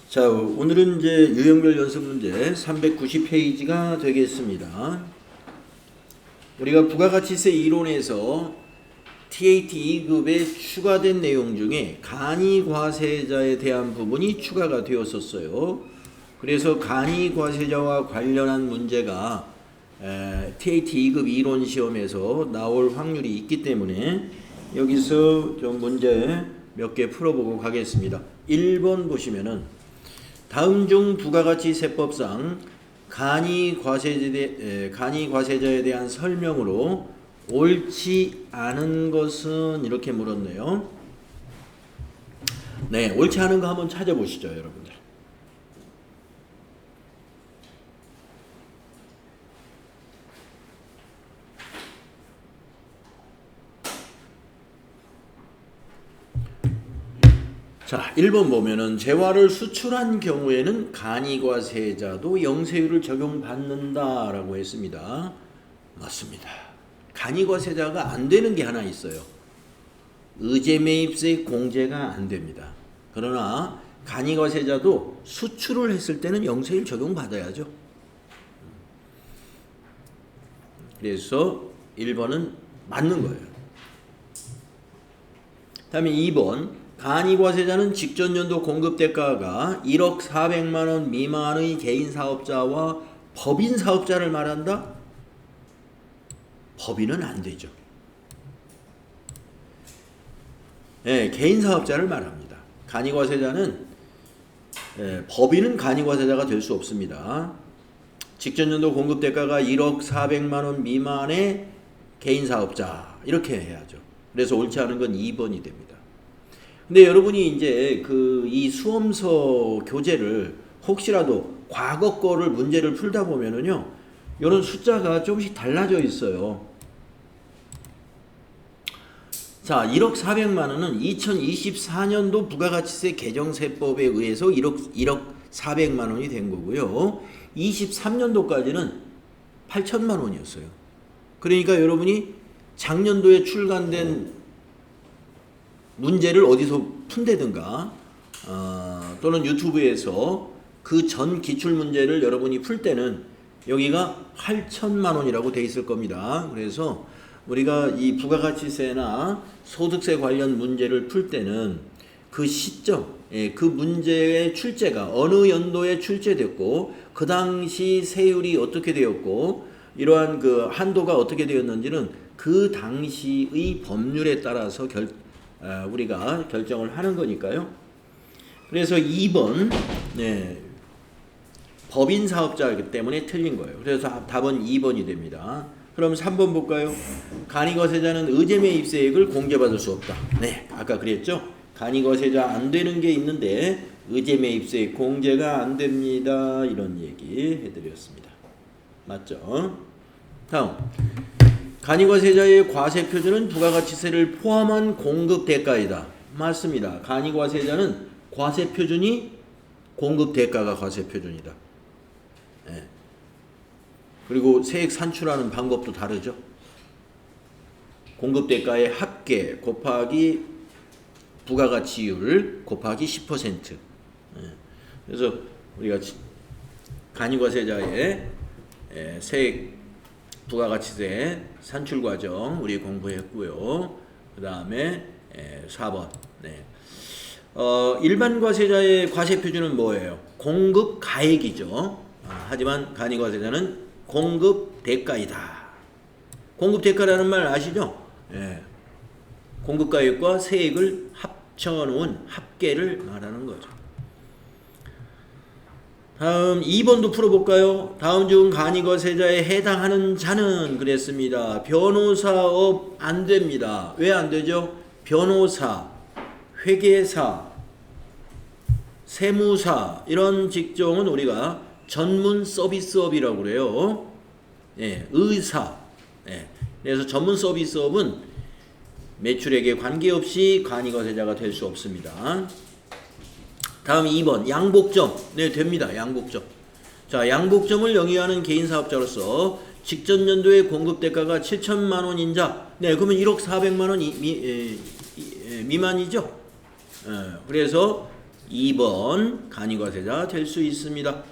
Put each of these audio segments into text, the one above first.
자, 오늘은 이제 유형별 연습 문제 390페이지가 되겠습니다. 우리가 부가가치세 이론에서 TAT 2급에 추가된 내용 중에 간이과세자에 대한 부분이 추가가 되었었어요. 그래서 간이과세자와 관련한 문제가 TAT 2급 이론 시험에서 나올 확률이 있기 때문에 여기서 좀 문제 몇 개 풀어보고 가겠습니다. 1번 보시면은 다음 중 부가가치세법상 간이과세자에 대한 설명으로 옳지 않은 것은 이렇게 물었네요. 네, 옳지 않은 거 한번 찾아보시죠, 여러분들. 자, 1번 보면은 재화를 수출한 경우에는 간이과세자도 영세율을 적용받는다라고 했습니다. 맞습니다. 간이과세자가 안 되는 게 하나 있어요. 의제매입세 공제가 안 됩니다. 그러나 간이과세자도 수출을 했을 때는 영세율 적용받아야죠. 그래서 1번은 맞는 거예요. 다음에 2번 간이과세자는 직전 연도 공급대가가 1억 400만 원 미만의 개인 사업자와 법인 사업자를 말한다? 법인은 안 되죠. 네, 개인 사업자를 말합니다. 간이과세자는 법인은 간이과세자가 될 수 없습니다. 직전 연도 공급대가가 1억 400만 원 미만의 개인 사업자 이렇게 해야죠. 그래서 옳지 않은 건 2번이 됩니다. 근데 여러분이 이제 이 수험서 교재를 혹시라도 과거 거를 문제를 풀다 보면은요, 이런 숫자가 조금씩 달라져 있어요. 자, 1억 400만 원은 2024년도 부가가치세 개정세법에 의해서 1억 400만 원이 된 거고요. 23년도까지는 8천만 원이었어요. 그러니까 여러분이 작년도에 출간된 문제를 어디서 푼다든가 또는 유튜브에서 그 전 기출문제를 여러분이 풀 때는 여기가 8천만 원이라고 돼 있을 겁니다. 그래서 우리가 이 부가가치세나 소득세 관련 문제를 풀 때는 그 시점, 그 문제의 출제가 어느 연도에 출제됐고 그 당시 세율이 어떻게 되었고 이러한 그 한도가 어떻게 되었는지는 그 당시의 법률에 따라서 우리가 결정을 하는 거니까요. 그래서 2번 법인 사업자이기 때문에 틀린 거예요. 그래서 답은 2번이 됩니다. 그럼 3번 볼까요? 간이과세자는 의제매입세액을 공제받을 수 없다. 네, 아까 그랬죠? 간이과세자 안 되는 게 있는데 의제매입세액 공제가 안 됩니다. 이런 얘기 해드렸습니다. 맞죠? 다음 간이과세자의 과세표준은 부가가치세를 포함한 공급대가이다. 맞습니다. 간이과세자는 과세표준이 공급대가가 과세표준이다. 네. 그리고 세액 산출하는 방법도 다르죠. 공급대가의 합계 곱하기 부가가치율 곱하기 10%. 네. 그래서 우리가 간이과세자의 세액 부가가치세 산출 과정 우리 공부했고요. 그 다음에 4번. 네. 일반 과세자의 과세 표준은 뭐예요? 공급 가액이죠. 하지만 간이과세자는 공급 대가이다. 공급 대가라는 말 아시죠? 예. 공급 가액과 세액을 합쳐놓은 합계를 말하는 거죠. 다음 2번도 풀어볼까요? 다음 중 간이과세자에 해당하는 자는 그랬습니다. 변호사업 안 됩니다. 왜 안 되죠? 변호사, 회계사, 세무사 이런 직종은 우리가 전문 서비스업이라고 그래요. 예, 의사. 예, 그래서 전문 서비스업은 매출액에 관계없이 간이과세자가 될 수 없습니다. 다음 2번 양복점. 네, 됩니다. 양복점. 자, 양복점을 영위하는 개인 사업자로서 직전 연도의 공급대가가 7천만 원인 자. 네, 그러면 1억 400만 원 미만이죠. 그래서 2번 간이과세자 될 수 있습니다.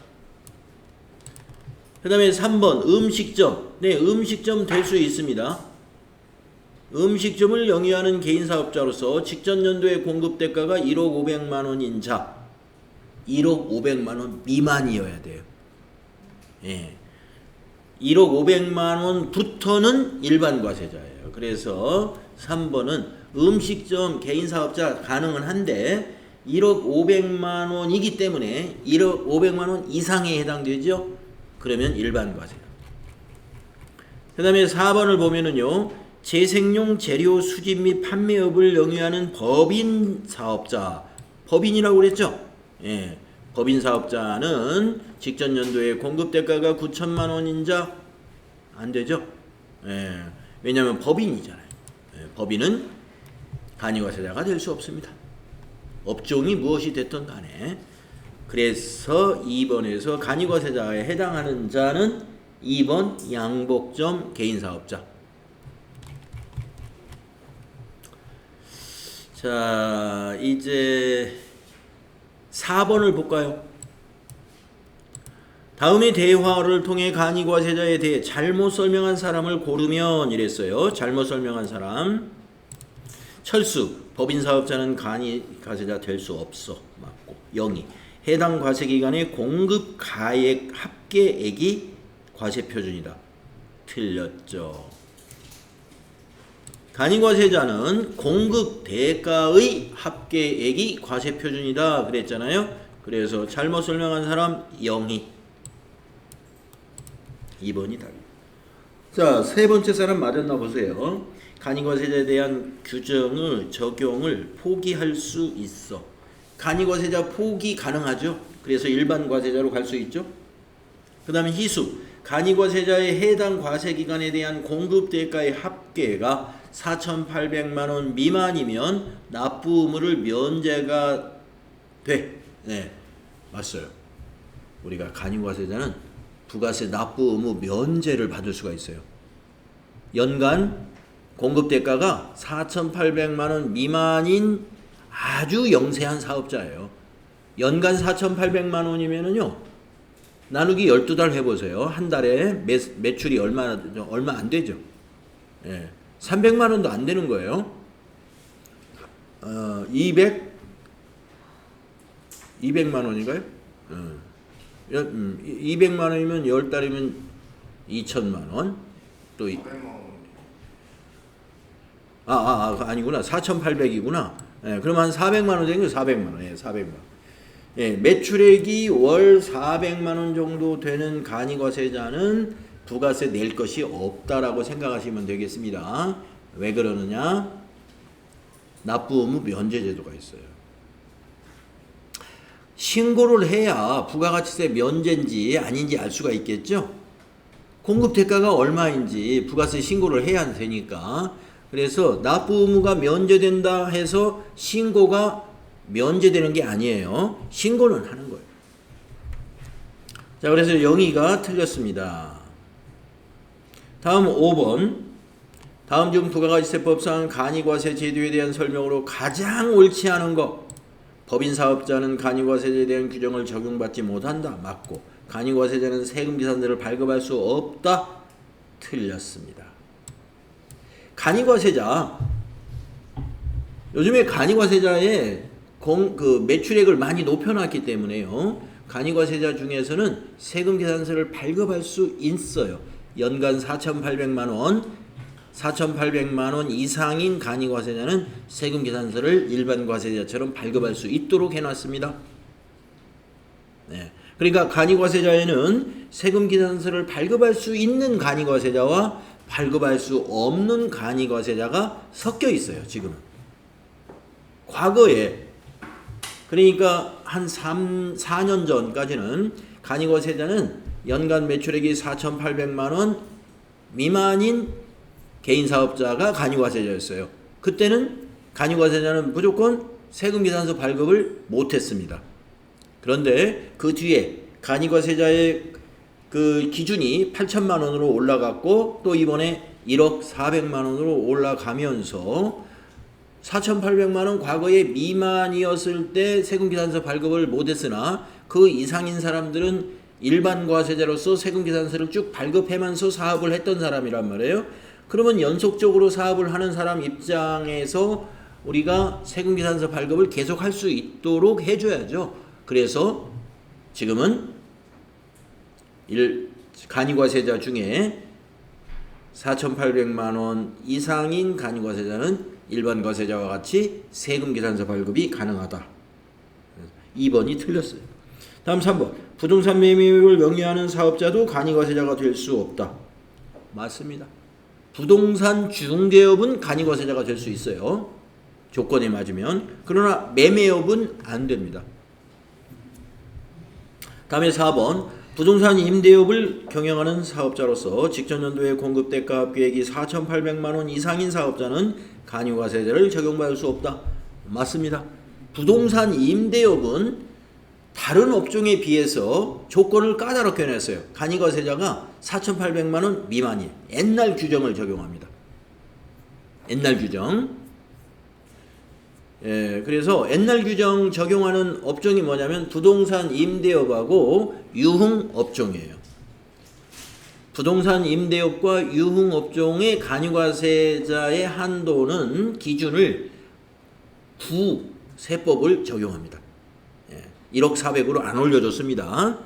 그 다음에 3번 음식점. 네, 음식점 될 수 있습니다. 음식점을 영위하는 개인사업자로서 직전 연도의 공급대가가 1억 500만 원인 자, 1억 500만 원 미만이어야 돼요. 예. 1억 500만 원부터는 일반과세자예요. 그래서 3번은 음식점 개인사업자 가능은 한데 1억 500만 원이기 때문에 1억 500만 원 이상에 해당되죠. 그러면 일반과세자. 그 다음에 4번을 보면은요. 재생용 재료 수집 및 판매업을 영위하는 법인 사업자. 법인이라고 그랬죠? 예. 법인 사업자는 직전 연도에 공급 대가가 9천만 원인 자 안 되죠? 예. 왜냐하면 법인이잖아요. 예. 법인은 간이과세자가 될 수 없습니다. 업종이 무엇이 됐든 간에. 그래서 2번에서 간이과세자에 해당하는 자는 2번 양복점 개인사업자. 자, 이제 4번을 볼까요? 다음의 대화를 통해 간이과세자에 대해 잘못 설명한 사람을 고르면 이랬어요. 잘못 설명한 사람. 철수, 법인사업자는 간이과세자 될 수 없어. 맞고. 0이. 해당 과세기간의 공급 가액 합계액이 과세표준이다. 틀렸죠. 간이과세자는 공급 대가의 합계액이 과세표준이다 그랬잖아요. 그래서 잘못 설명한 사람 0이. 2번이 답입니다. 자, 세 번째 사람 맞았나 보세요. 간이과세자에 대한 규정을 적용을 포기할 수 있어. 간이과세자 포기 가능하죠. 그래서 일반과세자로 갈 수 있죠. 그 다음에 희수. 간이과세자의 해당 과세기간에 대한 공급대가의 합계가 4,800만 원 미만이면 납부 의무를 면제가 돼. 네, 맞어요. 우리가 간이과세자는 부가세 납부 의무 면제를 받을 수가 있어요. 연간 공급대가가 4,800만 원 미만인 아주 영세한 사업자예요. 연간 4,800만 원이면은요. 나누기 12달 해보세요. 한 달에 매출이 얼마 안 되죠. 예. 300만 원도 안 되는 거예요. 200만 원인가요? 200만 원이면 10달이면 2천만 원. 또 아니구나. 4,800이구나. 예, 그럼 한 400만 원 되는 거 400만 원. 예, 400만 원. 예, 매출액이 월 400만 원 정도 되는 간이과세자는 부가세 낼 것이 없다라고 생각하시면 되겠습니다. 왜 그러느냐? 납부 의무 면제 제도가 있어요. 신고를 해야 부가가치세 면제인지 아닌지 알 수가 있겠죠? 공급 대가가 얼마인지 부가세 신고를 해야 되니까. 그래서 납부 의무가 면제된다 해서 신고가 면제되는 게 아니에요. 신고는 하는 거예요. 자, 그래서 영희가 틀렸습니다. 다음 5번. 다음 중 부가가치세법상 간이과세 제도에 대한 설명으로 가장 옳지 않은 것. 법인사업자는 간이과세제에 대한 규정을 적용받지 못한다. 맞고. 간이과세자는 세금계산서를 발급할 수 없다. 틀렸습니다. 간이과세자. 요즘에 간이과세자의 매출액을 많이 높여놨기 때문에요. 간이과세자 중에서는 세금계산서를 발급할 수 있어요. 연간 4,800만 원 이상인 간이과세자는 세금계산서를 일반과세자처럼 발급할 수 있도록 해놨습니다. 네. 그러니까 간이과세자에는 세금계산서를 발급할 수 있는 간이과세자와 발급할 수 없는 간이과세자가 섞여 있어요. 지금은. 과거에 그러니까 한 4년 전까지는 간이과세자는 연간 매출액이 4,800만 원 미만인 개인사업자가 간이과세자였어요. 그때는 간이과세자는 무조건 세금계산서 발급을 못했습니다. 그런데 그 뒤에 간이과세자의 그 기준이 8천만 원으로 올라갔고 또 이번에 1억 400만 원으로 올라가면서 4,800만 원 과거에 미만이었을 때 세금계산서 발급을 못했으나 그 이상인 사람들은 일반 과세자로서 세금계산서를 쭉 발급하면서 사업을 했던 사람이란 말이에요. 그러면 연속적으로 사업을 하는 사람 입장에서 우리가 세금계산서 발급을 계속할 수 있도록 해줘야죠. 그래서 지금은 간이과세자 중에 4,800만 원 이상인 간이과세자는 일반 과세자와 같이 세금계산서 발급이 가능하다. 2번이 틀렸어요. 다음 3번. 부동산 매매를 영위하는 사업자도 간이과세자가 될 수 없다. 맞습니다. 부동산 중개업은 간이과세자가 될 수 있어요. 조건에 맞으면. 그러나 매매업은 안 됩니다. 다음에 4번. 부동산 임대업을 경영하는 사업자로서 직전연도에 공급대가 계획이 4,800만 원 이상인 사업자는 간이과세제를 적용받을 수 없다. 맞습니다. 부동산 임대업은 다른 업종에 비해서 조건을 까다롭게 해놨어요. 간이과세자가 4,800만 원 미만이에요. 옛날 규정을 적용합니다. 옛날 규정. 그래서 옛날 규정 적용하는 업종이 뭐냐면 부동산 임대업하고 유흥업종이에요. 부동산 임대업과 유흥업종의 간이과세자의 한도는 기준을 구세법을 적용합니다. 1억 400으로 안 올려줬습니다.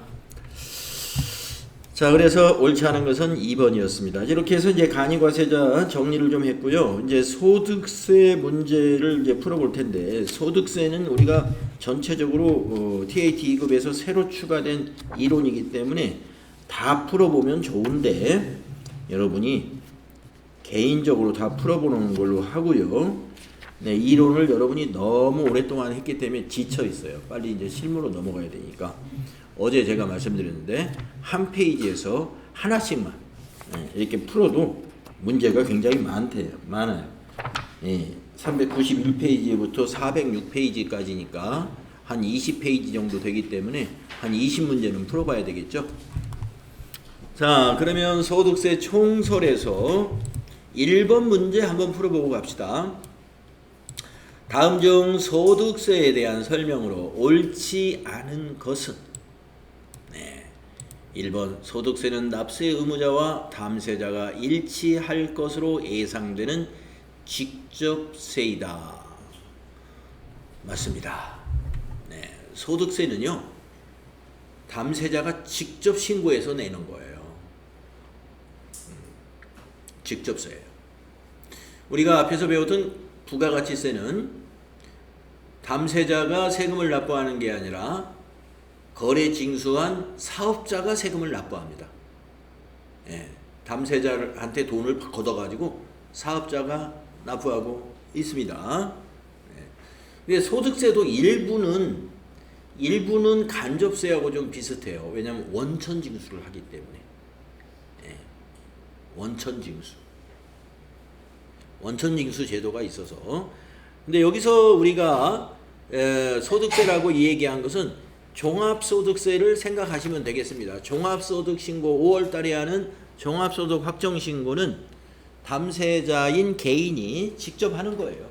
자, 그래서 옳지 않은 것은 2번이었습니다. 이렇게 해서 이제 간이과세자 정리를 좀 했고요. 이제 소득세 문제를 이제 풀어볼 텐데, 소득세는 우리가 전체적으로 TAT 2급에서 새로 추가된 이론이기 때문에 다 풀어보면 좋은데, 여러분이 개인적으로 다 풀어보는 걸로 하고요. 네, 이론을 여러분이 너무 오랫동안 했기 때문에 지쳐 있어요. 빨리 이제 실무로 넘어가야 되니까. 어제 제가 말씀드렸는데 한 페이지에서 하나씩만 이렇게 풀어도 문제가 굉장히 많아요. 391페이지부터 406페이지까지니까 한 20페이지 정도 되기 때문에 한 20문제는 풀어봐야 되겠죠. 자, 그러면 소득세 총설에서 1번 문제 한번 풀어보고 갑시다. 다음 중 소득세에 대한 설명으로 옳지 않은 것은 1번 소득세는 납세 의무자와 담세자가 일치할 것으로 예상되는 직접세이다. 맞습니다. 네, 소득세는요 담세자가 직접 신고해서 내는 거예요. 직접세예요. 우리가 앞에서 배웠던 부가가치세는 담세자가 세금을 납부하는 게 아니라 거래 징수한 사업자가 세금을 납부합니다. 담세자한테 돈을 걷어가지고 사업자가 납부하고 있습니다. 근데 소득세도 일부는 간접세하고 좀 비슷해요. 왜냐하면 원천 징수를 하기 때문에. 원천 징수 제도가 있어서. 근데 여기서 우리가 소득세라고 얘기한 것은 종합소득세를 생각하시면 되겠습니다. 종합소득신고 5월달에 하는 종합소득 확정신고는 담세자인 개인이 직접 하는 거예요.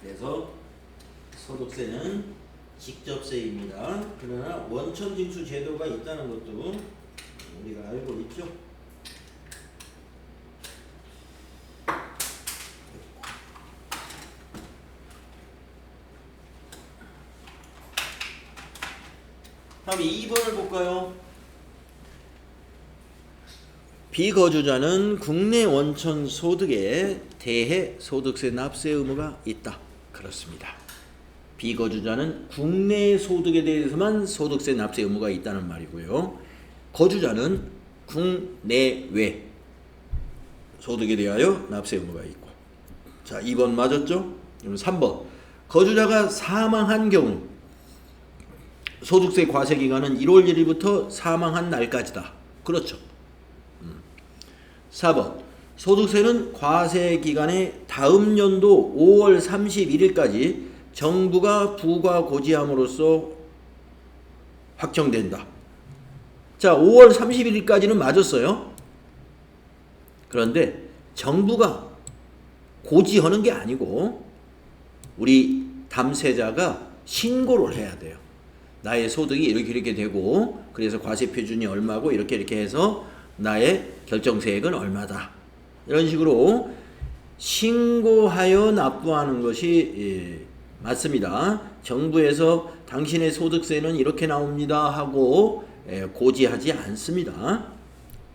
그래서 소득세는 직접세입니다. 그러나 원천징수 제도가 있다는 것도 우리가 알고 있죠. 다음 2번을 볼까요? 비거주자는 국내 원천 소득에 대해 소득세 납세 의무가 있다. 그렇습니다. 비거주자는 국내 소득에 대해서만 소득세 납세 의무가 있다는 말이고요. 거주자는 국내외 소득에 대하여 납세 의무가 있고. 자, 2번 맞았죠? 그럼 3번. 거주자가 사망한 경우 소득세 과세 기간은 1월 1일부터 사망한 날까지다. 그렇죠. 4번. 소득세는 과세 기간의 다음 연도 5월 31일까지 정부가 부과 고지함으로써 확정된다. 자, 5월 31일까지는 맞았어요. 그런데 정부가 고지하는 게 아니고 우리 담세자가 신고를 해야 돼요. 나의 소득이 이렇게 되고 그래서 과세 표준이 얼마고 이렇게 해서 나의 결정세액은 얼마다. 이런 식으로 신고하여 납부하는 것이 맞습니다. 정부에서 당신의 소득세는 이렇게 나옵니다 하고 고지하지 않습니다.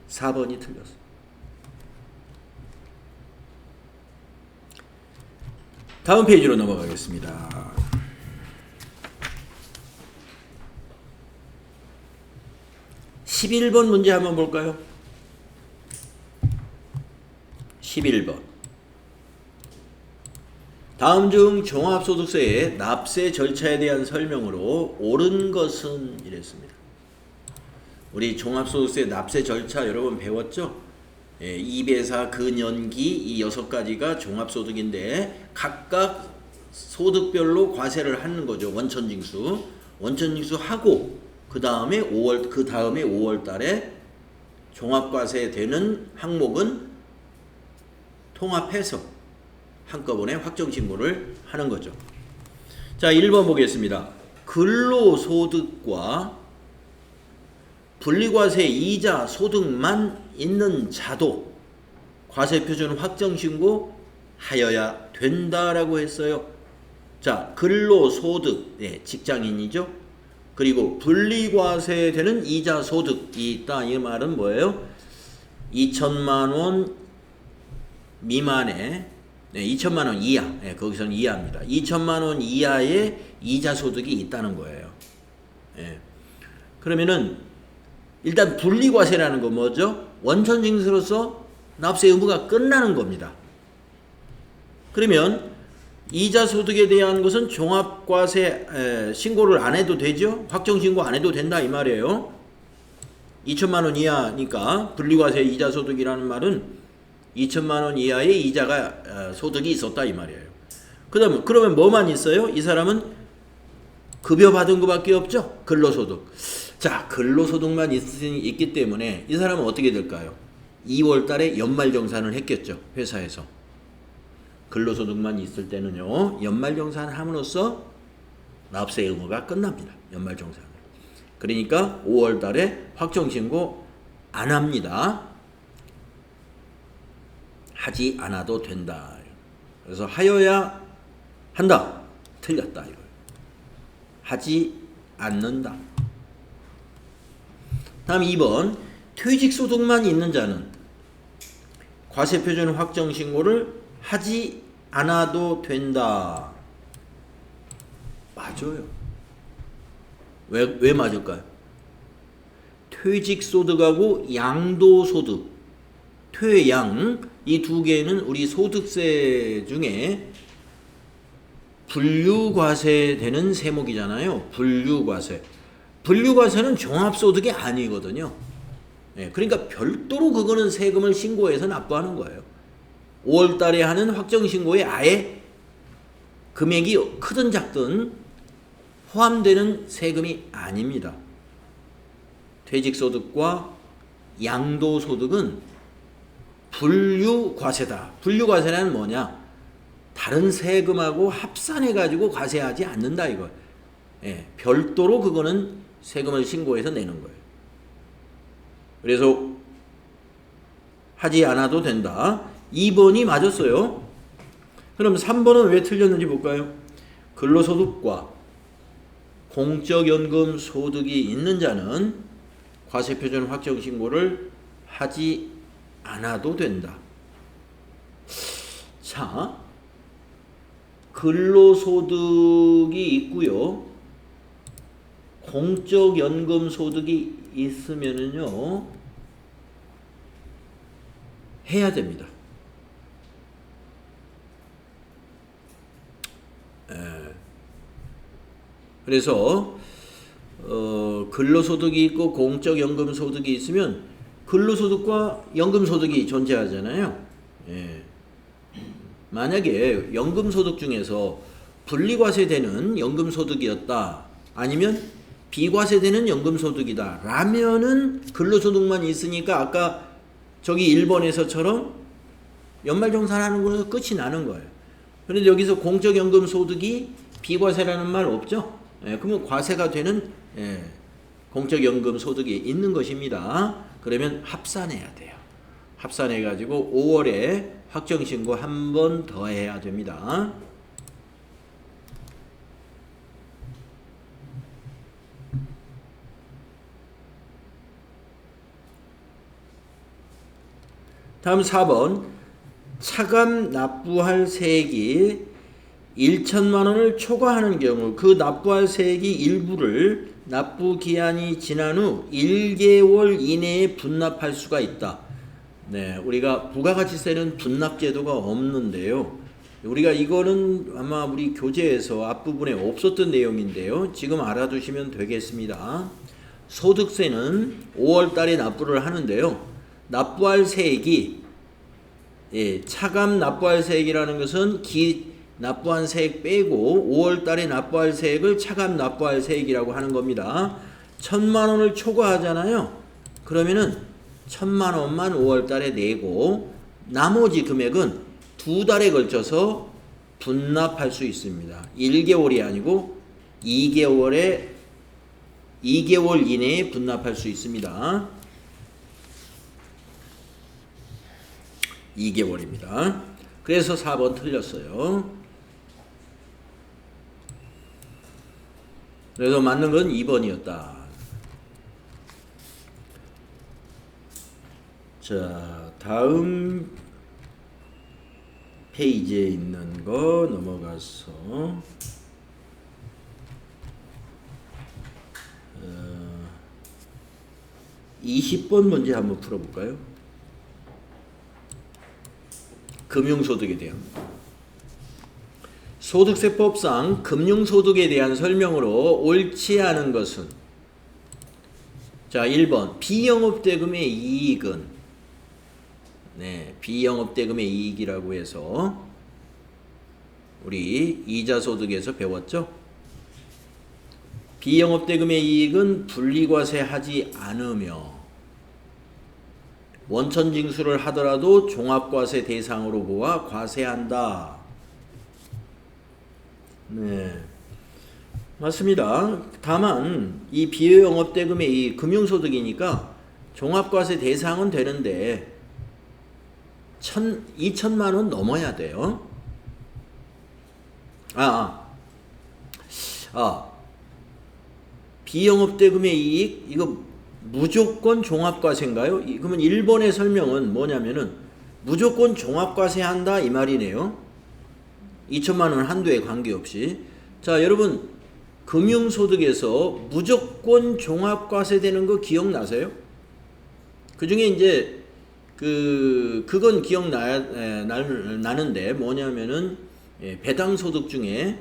4번이 틀렸어요. 다음 페이지로 넘어가겠습니다. 11번 문제 한번 볼까요? 11번. 다음 중 종합소득세의 납세 절차에 대한 설명으로 옳은 것은 이랬습니다. 우리 종합소득세 납세 절차 여러분 배웠죠? 2배사, 근연기 이 6가지가 종합소득인데 각각 소득별로 과세를 하는 거죠. 원천징수 하고 그 다음에 5월 달에 종합과세 되는 항목은 통합해서 한꺼번에 확정신고를 하는 거죠. 자, 1번 보겠습니다. 근로소득과 분리과세 이자 소득만 있는 자도 과세표준 확정신고 하여야 된다라고 했어요. 자, 근로소득, 직장인이죠. 그리고 분리과세 되는 이자 소득이 있다. 이 말은 뭐예요? 2천만 원 미만의 2천만 원 이하, 거기서는 이하입니다. 2천만 원 이하의 이자 소득이 있다는 거예요. 그러면은 일단 분리과세라는 건 뭐죠? 원천징수로서 납세 의무가 끝나는 겁니다. 그러면 이자 소득에 대한 것은 종합과세 신고를 안 해도 되죠? 확정신고 안 해도 된다 이 말이에요. 2천만 원 이하니까 분리과세 이자 소득이라는 말은 2천만 원 이하의 이자가 소득이 있었다 이 말이에요. 그러면 뭐만 있어요? 이 사람은 급여 받은 것밖에 없죠? 근로소득. 자, 근로소득만 있기 때문에 이 사람은 어떻게 될까요? 2월 달에 연말정산을 했겠죠. 회사에서. 근로소득만 있을 때는요. 연말정산을 함으로써 납세 의무가 끝납니다. 연말정산을. 그러니까 5월 달에 확정신고 안 합니다. 하지 않아도 된다. 그래서 하여야 한다. 틀렸다. 이거. 하지 않는다. 다음 2번. 퇴직소득만 있는 자는 과세표준 확정신고를 하지 않아도 된다. 맞아요. 왜 맞을까요? 퇴직소득하고 양도소득, 퇴양 이 두 개는 우리 소득세 중에 분류과세되는 세목이잖아요. 분류과세는 종합소득이 아니거든요. 그러니까 별도로 그거는 세금을 신고해서 납부하는 거예요. 5월 달에 하는 확정신고에 아예 금액이 크든 작든 포함되는 세금이 아닙니다. 퇴직소득과 양도소득은 분류과세다. 분류과세는 뭐냐? 다른 세금하고 합산해가지고 과세하지 않는다 이거. 별도로 그거는 세금을 신고해서 내는 거예요. 그래서 하지 않아도 된다. 2번이 맞았어요. 그럼 3번은 왜 틀렸는지 볼까요? 근로소득과 공적연금 소득이 있는 자는 과세표준 확정신고를 하지 않아도 된다. 자, 근로소득이 있고요. 공적연금 소득이 있으면은요, 해야 됩니다. 그래서 근로소득이 있고 공적연금소득이 있으면 근로소득과 연금소득이 존재하잖아요. 만약에 연금소득 중에서 분리과세되는 연금소득이었다 아니면 비과세되는 연금소득이다 라면은 근로소득만 있으니까 아까 저기 1번에서처럼 연말정산하는 거에서 끝이 나는 거예요. 그런데 여기서 공적연금 소득이 비과세라는 말 없죠? 그러면 과세가 되는 공적연금 소득이 있는 것입니다. 그러면 합산해야 돼요. 합산해가지고 5월에 확정신고 한 번 더 해야 됩니다. 다음 4번 차감 납부할 세액이 1천만 원을 초과하는 경우 그 납부할 세액이 일부를 납부 기한이 지난 후 1개월 이내에 분납할 수가 있다. 네, 우리가 부가가치세는 분납 제도가 없는데요. 우리가 이거는 아마 우리 교재에서 앞부분에 없었던 내용인데요. 지금 알아두시면 되겠습니다. 소득세는 5월 달에 납부를 하는데요. 납부할 세액이 차감 납부할 세액이라는 것은 납부한 세액 빼고 5월 달에 납부할 세액을 차감 납부할 세액이라고 하는 겁니다. 1,000만 원을 초과하잖아요. 그러면은 1,000만 원만 5월 달에 내고 나머지 금액은 2달에 걸쳐서 분납할 수 있습니다. 1개월이 아니고 2개월 이내에 분납할 수 있습니다. 2개월입니다. 그래서 4번 틀렸어요. 그래서 맞는 건 2번이었다. 자, 다음 페이지에 있는 거 넘어가서 20번 문제 한번 풀어볼까요? 금융소득에 대한 소득세법상 금융소득에 대한 설명으로 옳지 않은 것은 자 1번 비영업대금의 이익은 비영업대금의 이익이라고 해서 우리 이자소득에서 배웠죠. 비영업대금의 이익은 분리과세하지 않으며 원천징수를 하더라도 종합과세 대상으로 보아 과세한다. 네, 맞습니다. 다만 이 비영업대금의 이 금융소득이니까 종합과세 대상은 되는데 2천만 원 넘어야 돼요. 비영업대금의 이익 이거 무조건 종합과세인가요? 그러면 1번의 설명은 뭐냐면은 무조건 종합과세한다 이 말이네요. 2천만 원 한도에 관계없이. 자, 여러분 금융소득에서 무조건 종합과세되는 거 기억나세요? 그 중에 이제 그건 나는데 뭐냐면은 배당소득 중에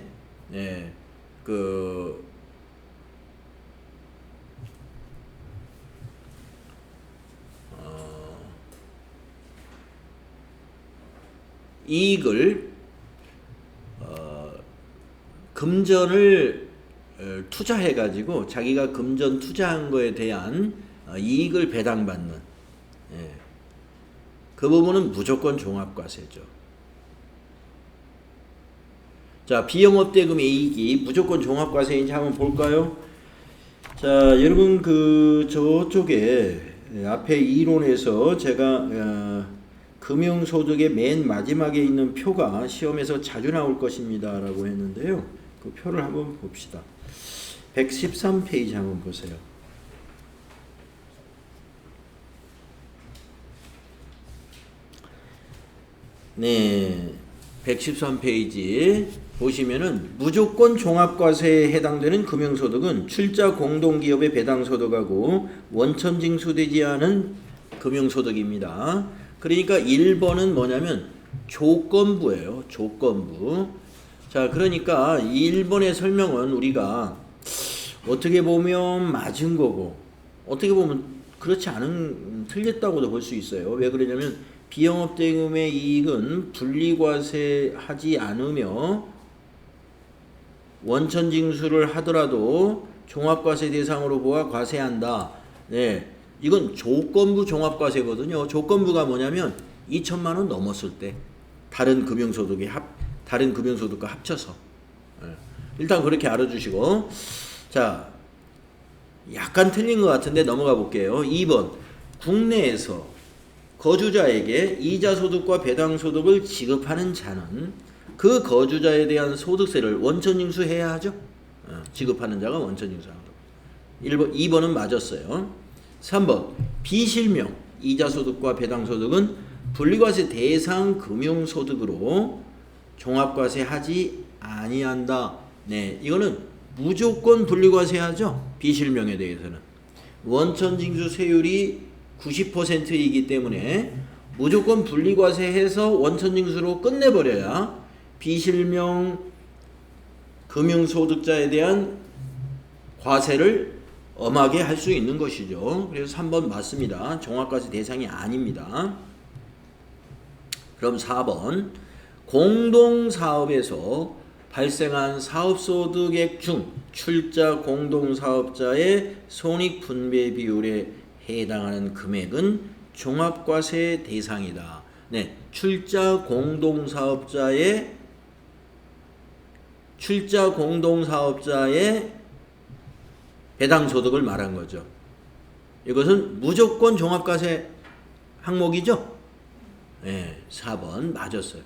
이익을 금전을 투자해 가지고 자기가 금전 투자한 거에 대한 이익을 배당받는 그 부분은 무조건 종합과세죠. 자, 비영업대금의 이익이 무조건 종합과세인지 한번 볼까요? 자, 여러분 저쪽에 앞에 이론에서 제가 금융소득의 맨 마지막에 있는 표가 시험에서 자주 나올 것입니다 라고 했는데요. 그 표를 한번 봅시다. 113페이지 한번 보세요. 네, 113페이지 보시면은 무조건 종합과세에 해당되는 금융소득은 출자 공동기업의 배당소득하고 원천징수되지 않은 금융소득입니다. 그러니까 1번은 뭐냐면 조건부예요. 조건부. 자, 그러니까 1번의 설명은 우리가 어떻게 보면 맞은 거고 어떻게 보면 그렇지 않은 틀렸다고도 볼 수 있어요. 왜 그러냐면 비영업대금의 이익은 분리과세하지 않으며 원천징수를 하더라도 종합과세 대상으로 보아 과세한다. 네, 이건 조건부 종합과세거든요. 조건부가 뭐냐면 2천만 원 넘었을 때 다른 금융소득과 합쳐서 일단 그렇게 알아주시고 자 약간 틀린 것 같은데 넘어가 볼게요. 2번 국내에서 거주자에게 이자소득과 배당소득을 지급하는 자는 그 거주자에 대한 소득세를 원천징수해야 하죠. 지급하는 자가 원천징수하는 거. 2번은 맞았어요. 3번 비실명 이자소득과 배당소득은 분리과세 대상 금융소득으로 종합과세 하지 아니한다. 네, 이거는 무조건 분리과세하죠. 비실명에 대해서는 원천징수 세율이 90%이기 때문에 무조건 분리과세해서 원천징수로 끝내버려야 비실명 금융소득자에 대한 과세를 엄하게 할 수 있는 것이죠. 그래서 3번 맞습니다. 종합과세 대상이 아닙니다. 그럼 4번 공동사업에서 발생한 사업소득액 중 출자 공동사업자의 손익분배 비율에 해당하는 금액은 종합과세 대상이다. 네, 출자 공동사업자의 배당소득을 말한 거죠. 이것은 무조건 종합과세 항목이죠. 네, 4번 맞았어요.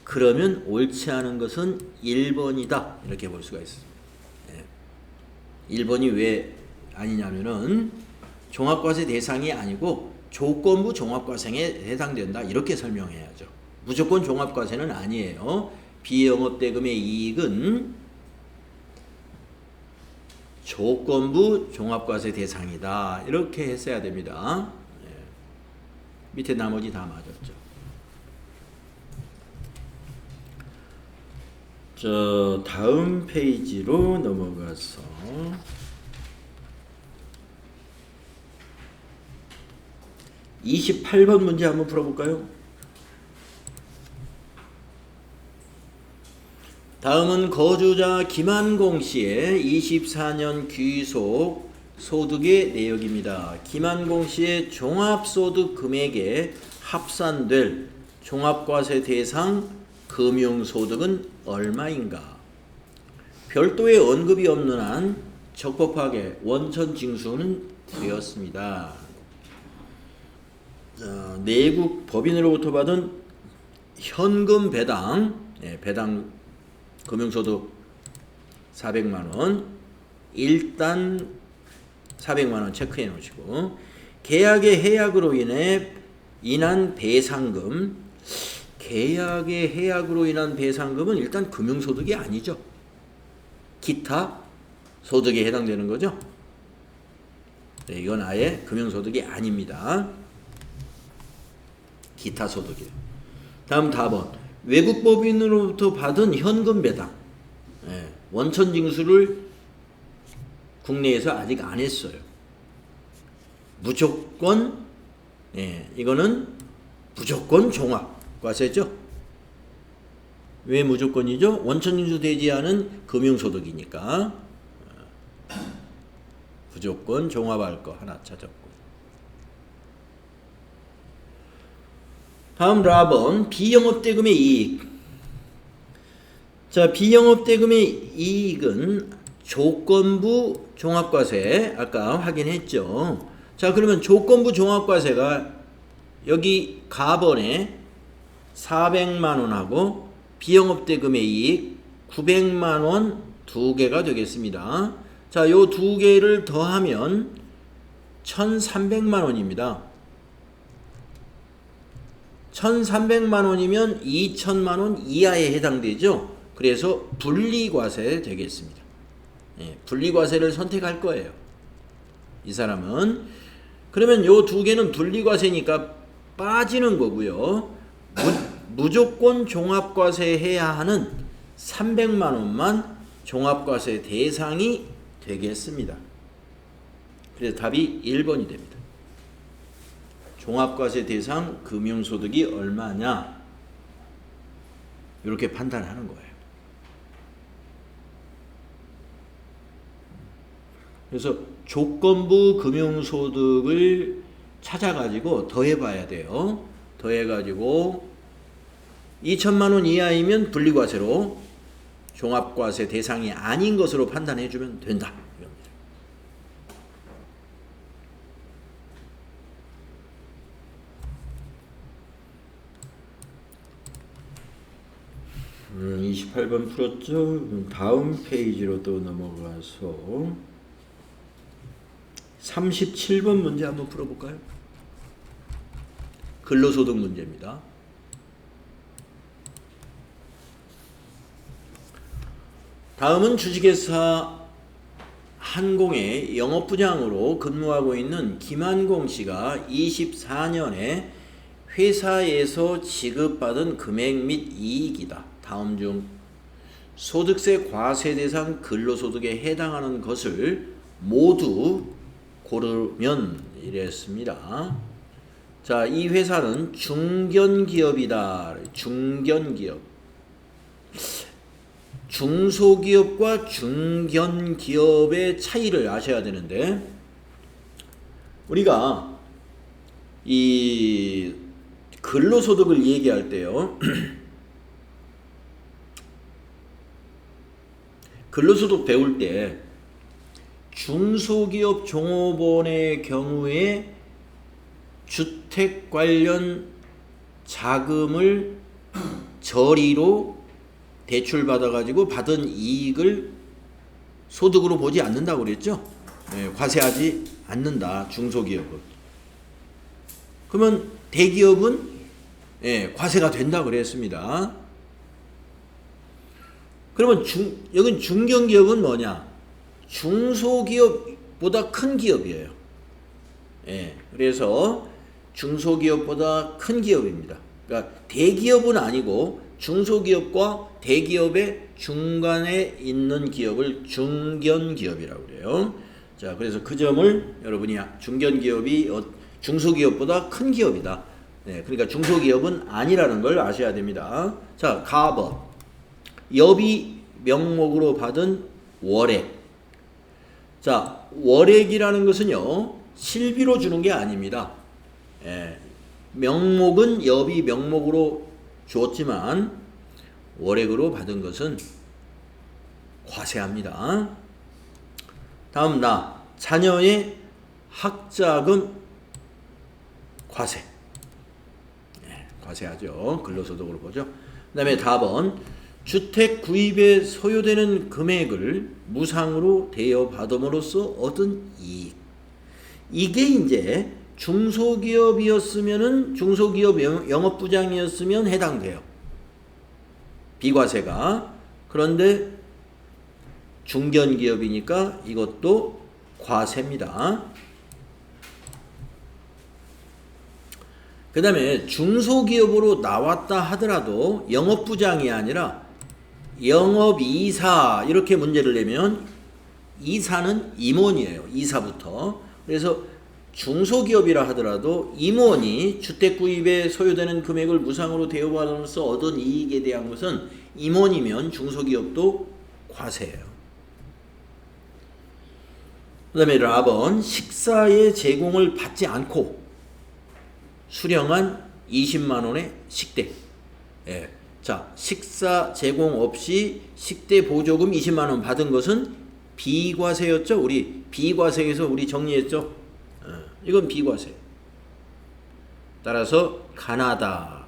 그러면 옳지 않은 것은 1번이다. 이렇게 볼 수가 있습니다. 네. 1번이 왜 아니냐면은 종합과세 대상이 아니고 조건부 종합과세에 해당된다. 이렇게 설명해야죠. 무조건 종합과세는 아니에요. 비영업대금의 이익은 조건부 종합과세 대상이다. 이렇게 했어야 됩니다. 네. 밑에 나머지 다 맞았죠. 저 다음 페이지로 넘어가서 28번 문제 한번 풀어볼까요? 다음은 거주자 김한공 씨의 24년 귀속 소득의 내역입니다. 김한공 씨의 종합소득 금액에 합산될 종합과세 대상 금융소득은 얼마인가? 별도의 언급이 없는 한 적법하게 원천징수는 되었습니다. 내국 법인으로부터 받은 현금 배당, 배당 금융소득 400만원, 일단 400만원 체크해 놓으시고, 계약의 해약으로 인한 배상금, 계약의 해약으로 인한 배상금은 일단 금융소득이 아니죠. 기타 소득에 해당되는 거죠. 네, 이건 아예 금융소득이 아닙니다. 기타 소득이에요. 다음 4번 외국 법인으로부터 받은 현금 배당, 원천징수를 국내에서 아직 안 했어요. 무조건, 이거는 무조건 종합과세죠. 왜 무조건이죠? 원천징수 되지 않은 금융소득이니까 무조건 종합할 거 하나 찾았고. 다음 라번 비영업대금의 이익. 자, 비영업대금의 이익은 조건부 종합과세 아까 확인했죠. 자, 그러면 조건부 종합과세가 여기 가번에 400만원하고 비영업대금의 이익 900만원 두 개가 되겠습니다. 자, 요 두 개를 더하면 1300만원입니다. 1300만원이면 2000만원 이하에 해당되죠. 그래서 분리과세 되겠습니다. 분리과세를 선택할 거예요. 이 사람은. 그러면 요 두 개는 분리과세니까 빠지는 거고요. 무조건 종합과세 해야 하는 300만원만 종합과세 대상이 되겠습니다. 그래서 답이 1번이 됩니다. 종합과세 대상 금융소득이 얼마냐, 이렇게 판단하는 거예요. 그래서 조건부 금융소득을 찾아가지고 더해봐야 돼요. 더해가지고 2천만 원 이하이면 분리과세로 종합과세 대상이 아닌 것으로 판단해주면 된다. 이겁니다. 28번 풀었죠? 다음 페이지로 또 넘어가서 37번 문제 한번 풀어볼까요? 근로소득 문제입니다. 다음은 주식회사 한공의 영업부장으로 근무하고 있는 김한공 씨가 24년에 회사에서 지급받은 금액 및 이익이다. 다음 중 소득세 과세 대상 근로소득에 해당하는 것을 모두 고르면 이랬습니다. 자, 이 회사는 중견기업이다. 중견기업. 중소기업과 중견기업의 차이를 아셔야 되는데, 우리가 이 근로소득을 얘기할 때요, 근로소득 배울 때 중소기업 종업원의 경우에 주택 관련 자금을 저리로 대출받아가지고 받은 이익을 소득으로 보지 않는다고 그랬죠? 네, 과세하지 않는다. 중소기업은. 그러면 대기업은 과세가 된다 그랬습니다. 그러면 여긴 중견기업은 뭐냐? 중소기업보다 큰 기업이에요. 그래서 중소기업보다 큰 기업입니다. 그러니까 대기업은 아니고 중소기업과 대기업의 중간에 있는 기업을 중견기업이라고 그래요. 자, 그래서 그 점을 여러분이 중견기업이 중소기업보다 큰 기업이다. 그러니까 중소기업은 아니라는 걸 아셔야 됩니다. 자, 가업. 여비 명목으로 받은 월액. 자, 월액이라는 것은요, 실비로 주는 게 아닙니다. 명목은 여비 명목으로 줬지만 월액으로 받은 것은 과세합니다. 다음 자녀의 학자금 과세. 과세하죠. 근로소득으로 보죠. 그 다음에 4번 주택 구입에 소요되는 금액을 무상으로 대여받음으로써 얻은 이익. 이게 이제 중소기업이었으면은 중소기업 영업부장이었으면 해당돼요. 비과세가. 그런데 중견기업이니까 이것도 과세입니다. 그 다음에 중소기업으로 나왔다 하더라도 영업부장이 아니라 영업이사 이렇게 문제를 내면 이사는 임원이에요. 이사부터. 그래서 중소기업이라 하더라도 임원이 주택 구입에 소요되는 금액을 무상으로 대여받으면서 얻은 이익에 대한 것은 임원이면 중소기업도 과세예요. 그 다음에 4번 식사의 제공을 받지 않고 수령한 20만원의 식대. 자, 식사 제공 없이 식대 보조금 20만원 받은 것은 비과세였죠. 우리 비과세에서 우리 정리했죠. 이건 비과세. 따라서 가나다.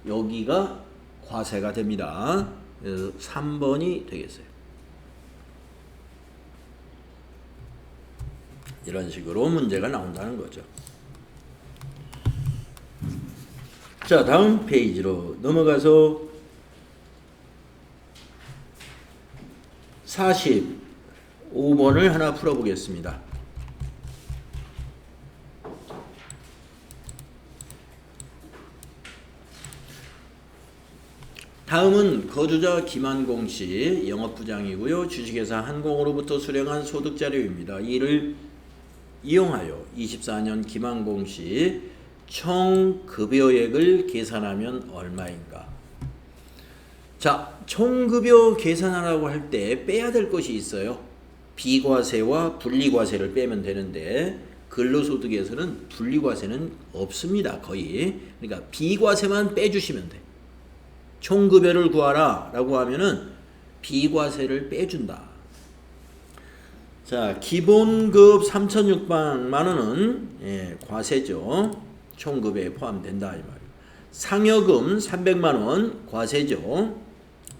여기가 과세가 됩니다. 그래서 3번이 되겠어요. 이런 식으로 문제가 나온다는 거죠. 자, 다음 페이지로 넘어가서 45번을 하나 풀어보겠습니다. 다음은 거주자 김한공 씨 영업부장이고요. 주식회사 한공으로부터 수령한 소득자료입니다. 이를 이용하여 24년 김한공 씨 총 급여액을 계산하면 얼마인가? 자, 총 급여 계산하라고 할 때 빼야 될 것이 있어요. 비과세와 분리과세를 빼면 되는데 근로소득에서는 분리과세는 없습니다. 거의. 그러니까 비과세만 빼주시면 돼. 총급여를 구하라 라고 하면은 비과세를 빼준다. 자, 기본급 3,600만 원은 과세죠. 총급여에 포함된다 이 말이에요. 상여금 300만 원 과세죠.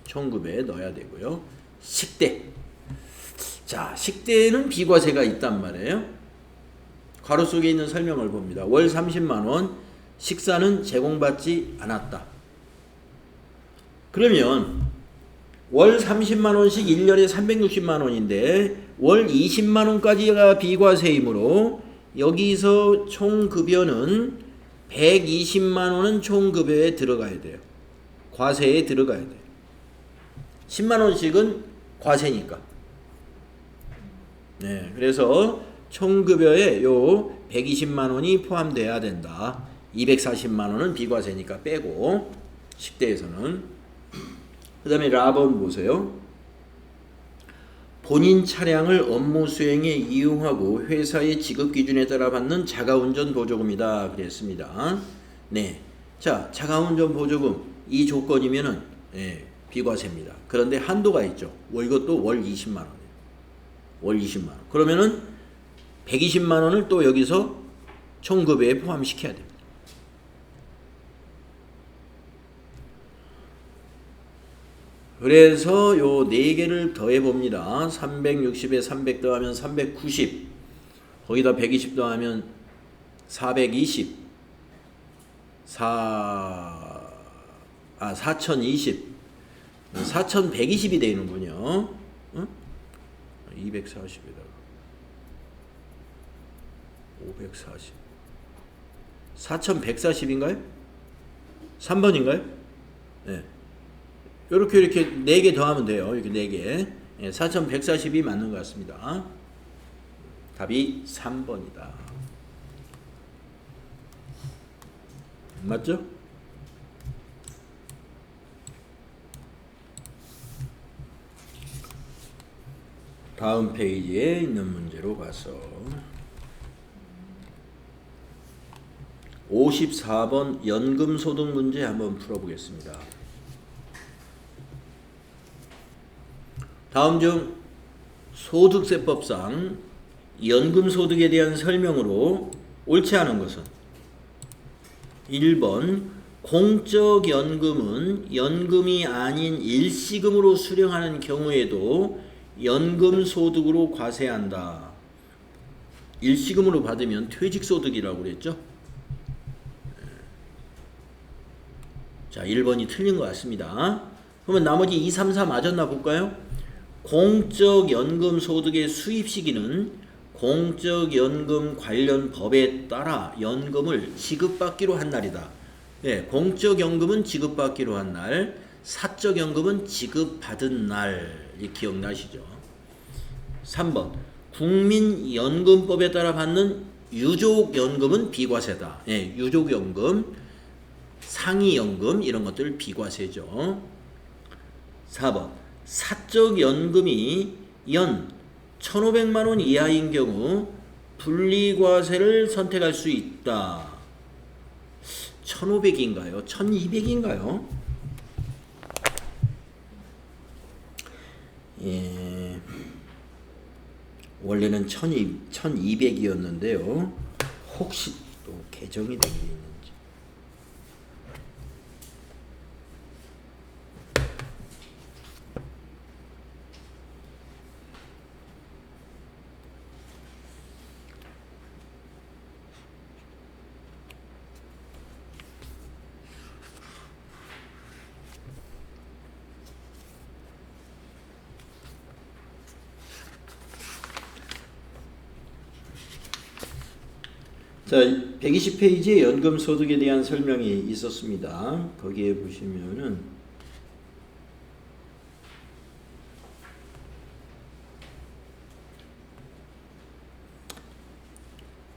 총급여에 넣어야 되고요. 식대. 자, 식대에는 비과세가 있단 말이에요. 괄호 속에 있는 설명을 봅니다. 월 30만 원, 식사는 제공받지 않았다. 그러면 월 30만 원씩 1년에 360만 원인데 월 20만 원까지가 비과세이므로 여기서 총급여는 120만 원은 총급여에 들어가야 돼요. 과세에 들어가야 돼요. 10만 원씩은 과세니까. 네, 그래서 총급여에 요 120만 원이 포함돼야 된다. 240만 원은 비과세니까 빼고 식대에서는. 그 다음에 라번 보세요. 본인 차량을 업무 수행에 이용하고 회사의 지급 기준에 따라 받는 자가운전 보조금이다 그랬습니다. 네, 자, 자가운전 보조금 이 조건이면은 비과세입니다. 그런데 한도가 있죠. 이것도 월 20만 원이에요. 월 20만 원. 그러면은 120만 원을 또 여기서 총급여에 포함시켜야 됩니다. 그래서 요 4개를 더해 봅니다. 360에 300 더하면 390. 거기다 120 더하면 420. 4020. 4120이 되는군요. 응? 240에다가 540. 4140인가요? 3번인가요? 네. 이렇게 4개 더하면 돼요. 이렇게 4개. 4140이 맞는 것 같습니다. 답이 3번이다. 맞죠? 다음 페이지에 있는 문제로 가서 54번 연금소득 문제 한번 풀어보겠습니다. 다음 중 소득세법상 연금소득에 대한 설명으로 옳지 않은 것은 1번 공적연금은 연금이 아닌 일시금으로 수령하는 경우에도 연금소득으로 과세한다. 일시금으로 받으면 퇴직소득이라고 그랬죠. 자, 1번이 틀린 것 같습니다. 그러면 나머지 2, 3, 4 맞았나 볼까요? 공적연금 소득의 수입 시기는 공적연금 관련 법에 따라 연금을 지급받기로 한 날이다. 예, 공적연금은 지급받기로 한 날, 사적연금은 지급받은 날. 기억나시죠? 3번 국민연금법에 따라 받는 유족연금은 비과세다. 예, 유족연금, 상위연금 이런 것들 비과세죠. 4번 사적연금이 연 1,500만 원 이하인 경우 분리과세를 선택할 수 있다. 1,500인가요? 1,200인가요? 예, 원래는 1,200이었는데요. 혹시 또 개정이 된 게 있는지. 자, 120페이지에 연금소득에 대한 설명이 있었습니다. 거기에 보시면은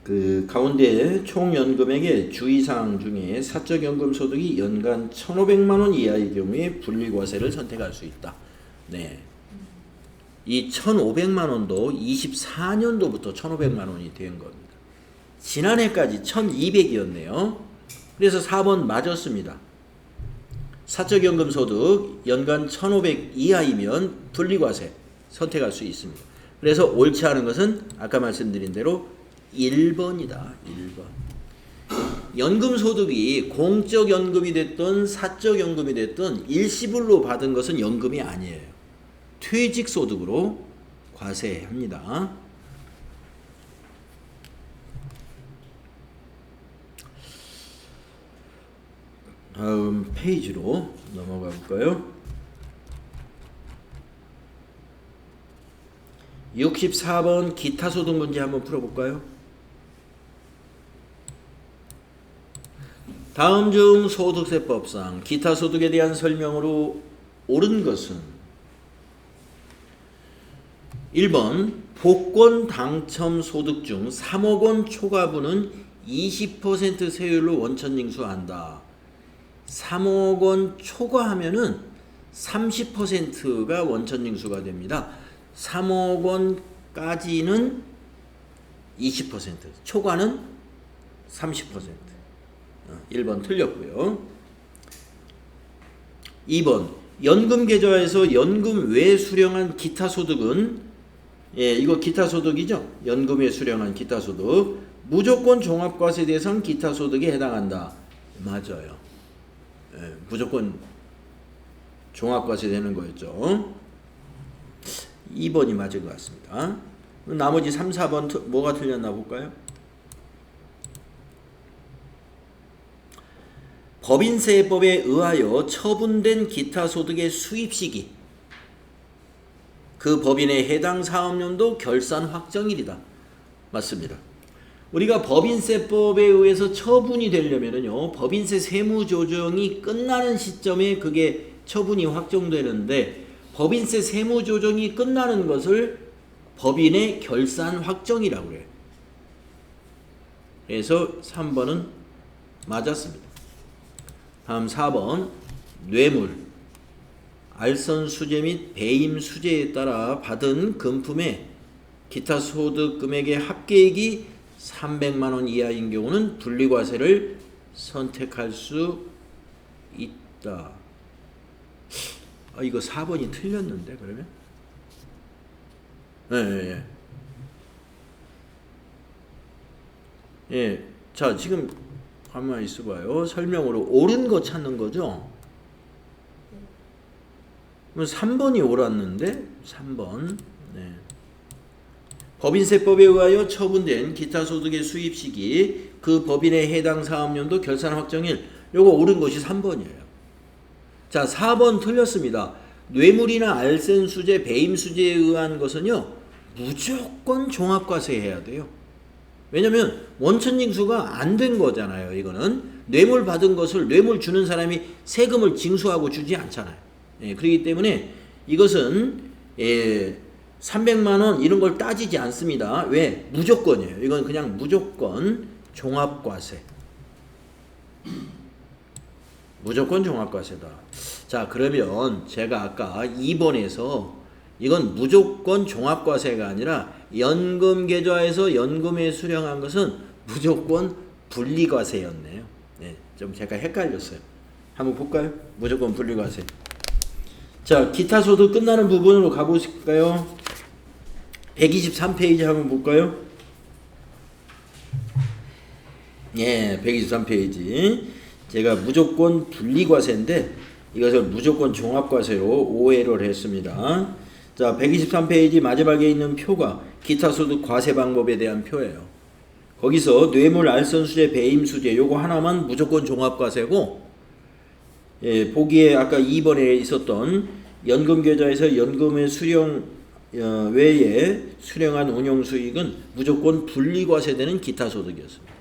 그 가운데 총연금액의 주의사항 중에 사적연금 소득이 연간 1,500만 원 이하의 경우에 분리과세를 선택할 수 있다. 네. 이 1,500만 원도 24년도부터 1,500만 원이 된 겁니다. 지난해까지 1200이었네요. 그래서 4번 맞았습니다. 사적연금 소득 연간 1500 이하이면 분리과세 선택할 수 있습니다. 그래서 옳지 않은 것은 아까 말씀드린 대로 1번이다. 1번. 연금소득이 공적연금이 됐든 사적연금이 됐든 일시불로 받은 것은 연금이 아니에요. 퇴직소득으로 과세합니다. 다음 페이지로 넘어가 볼까요? 64번 기타소득 문제 한번 풀어볼까요? 다음 중 소득세법상 기타소득에 대한 설명으로 옳은 것은 1번 복권 당첨 소득 중 3억 원 초과분은 20% 세율로 원천징수한다. 3억 원 초과하면은 30%가 원천징수가 됩니다. 3억 원까지는 20%, 초과는 30%. 1번 틀렸고요. 2번 연금계좌에서 연금 외 수령한 기타소득은 이거 기타소득이죠. 연금 외 수령한 기타소득 무조건 종합과세 대상 기타소득에 해당한다. 맞아요. 무조건 종합과세 되는 거였죠. 2번이 맞을 것 같습니다. 나머지 3, 4번 뭐가 틀렸나 볼까요? 법인세법에 의하여 처분된 기타소득의 수입시기 그 법인의 해당 사업연도 결산 확정일이다. 맞습니다. 우리가 법인세법에 의해서 처분이 되려면요, 법인세 세무조정이 끝나는 시점에 그게 처분이 확정되는데 법인세 세무조정이 끝나는 것을 법인의 결산 확정이라고 그래요. 그래서 3번은 맞았습니다. 다음 4번 뇌물, 알선 수재 및 배임 수재에 따라 받은 금품의 기타 소득 금액의 합계액이 300만 원 이하인 경우는 분리과세를 선택할 수 있다. 이거 4번이 틀렸는데 그러면? 예. 자, 지금 가만히 있어봐요. 설명으로 옳은 거 찾는 거죠? 그럼 3번이 옳았는데 3번. 네. 법인세법에 의하여 처분된 기타 소득의 수입 시기 그 법인의 해당 사업연도 결산 확정일 요거 옳은 것이 3번이에요. 자, 4번 틀렸습니다. 뇌물이나 알선 수재, 배임 수재에 의한 것은요 무조건 종합과세 해야 돼요. 왜냐면 원천징수가 안 된 거잖아요. 이거는 뇌물 받은 것을 뇌물 주는 사람이 세금을 징수하고 주지 않잖아요. 그렇기 때문에 이것은 300만 원 이런 걸 따지지 않습니다. 왜? 무조건이에요. 이건 그냥 무조건 종합과세. 무조건 종합과세다. 자, 그러면 제가 아까 2번에서 이건 무조건 종합과세가 아니라 연금계좌에서 연금에 수령한 것은 무조건 분리과세였네요. 네, 좀 제가 헷갈렸어요. 한번 볼까요? 무조건 분리과세. 자, 기타 소득 끝나는 부분으로 가보실까요? 123페이지 한번 볼까요? 예, 123페이지. 제가 무조건 분리과세인데 이것을 무조건 종합과세로 오해를 했습니다. 자, 123페이지 마지막에 있는 표가 기타소득 과세 방법에 대한 표예요. 거기서 뇌물, 알선 수재, 배임 수재 요거 하나만 무조건 종합과세고, 보기에 아까 2번에 있었던 연금계좌에서 연금의 수령 외에 수령한 운용수익은 무조건 분리과세되는 기타소득이었습니다.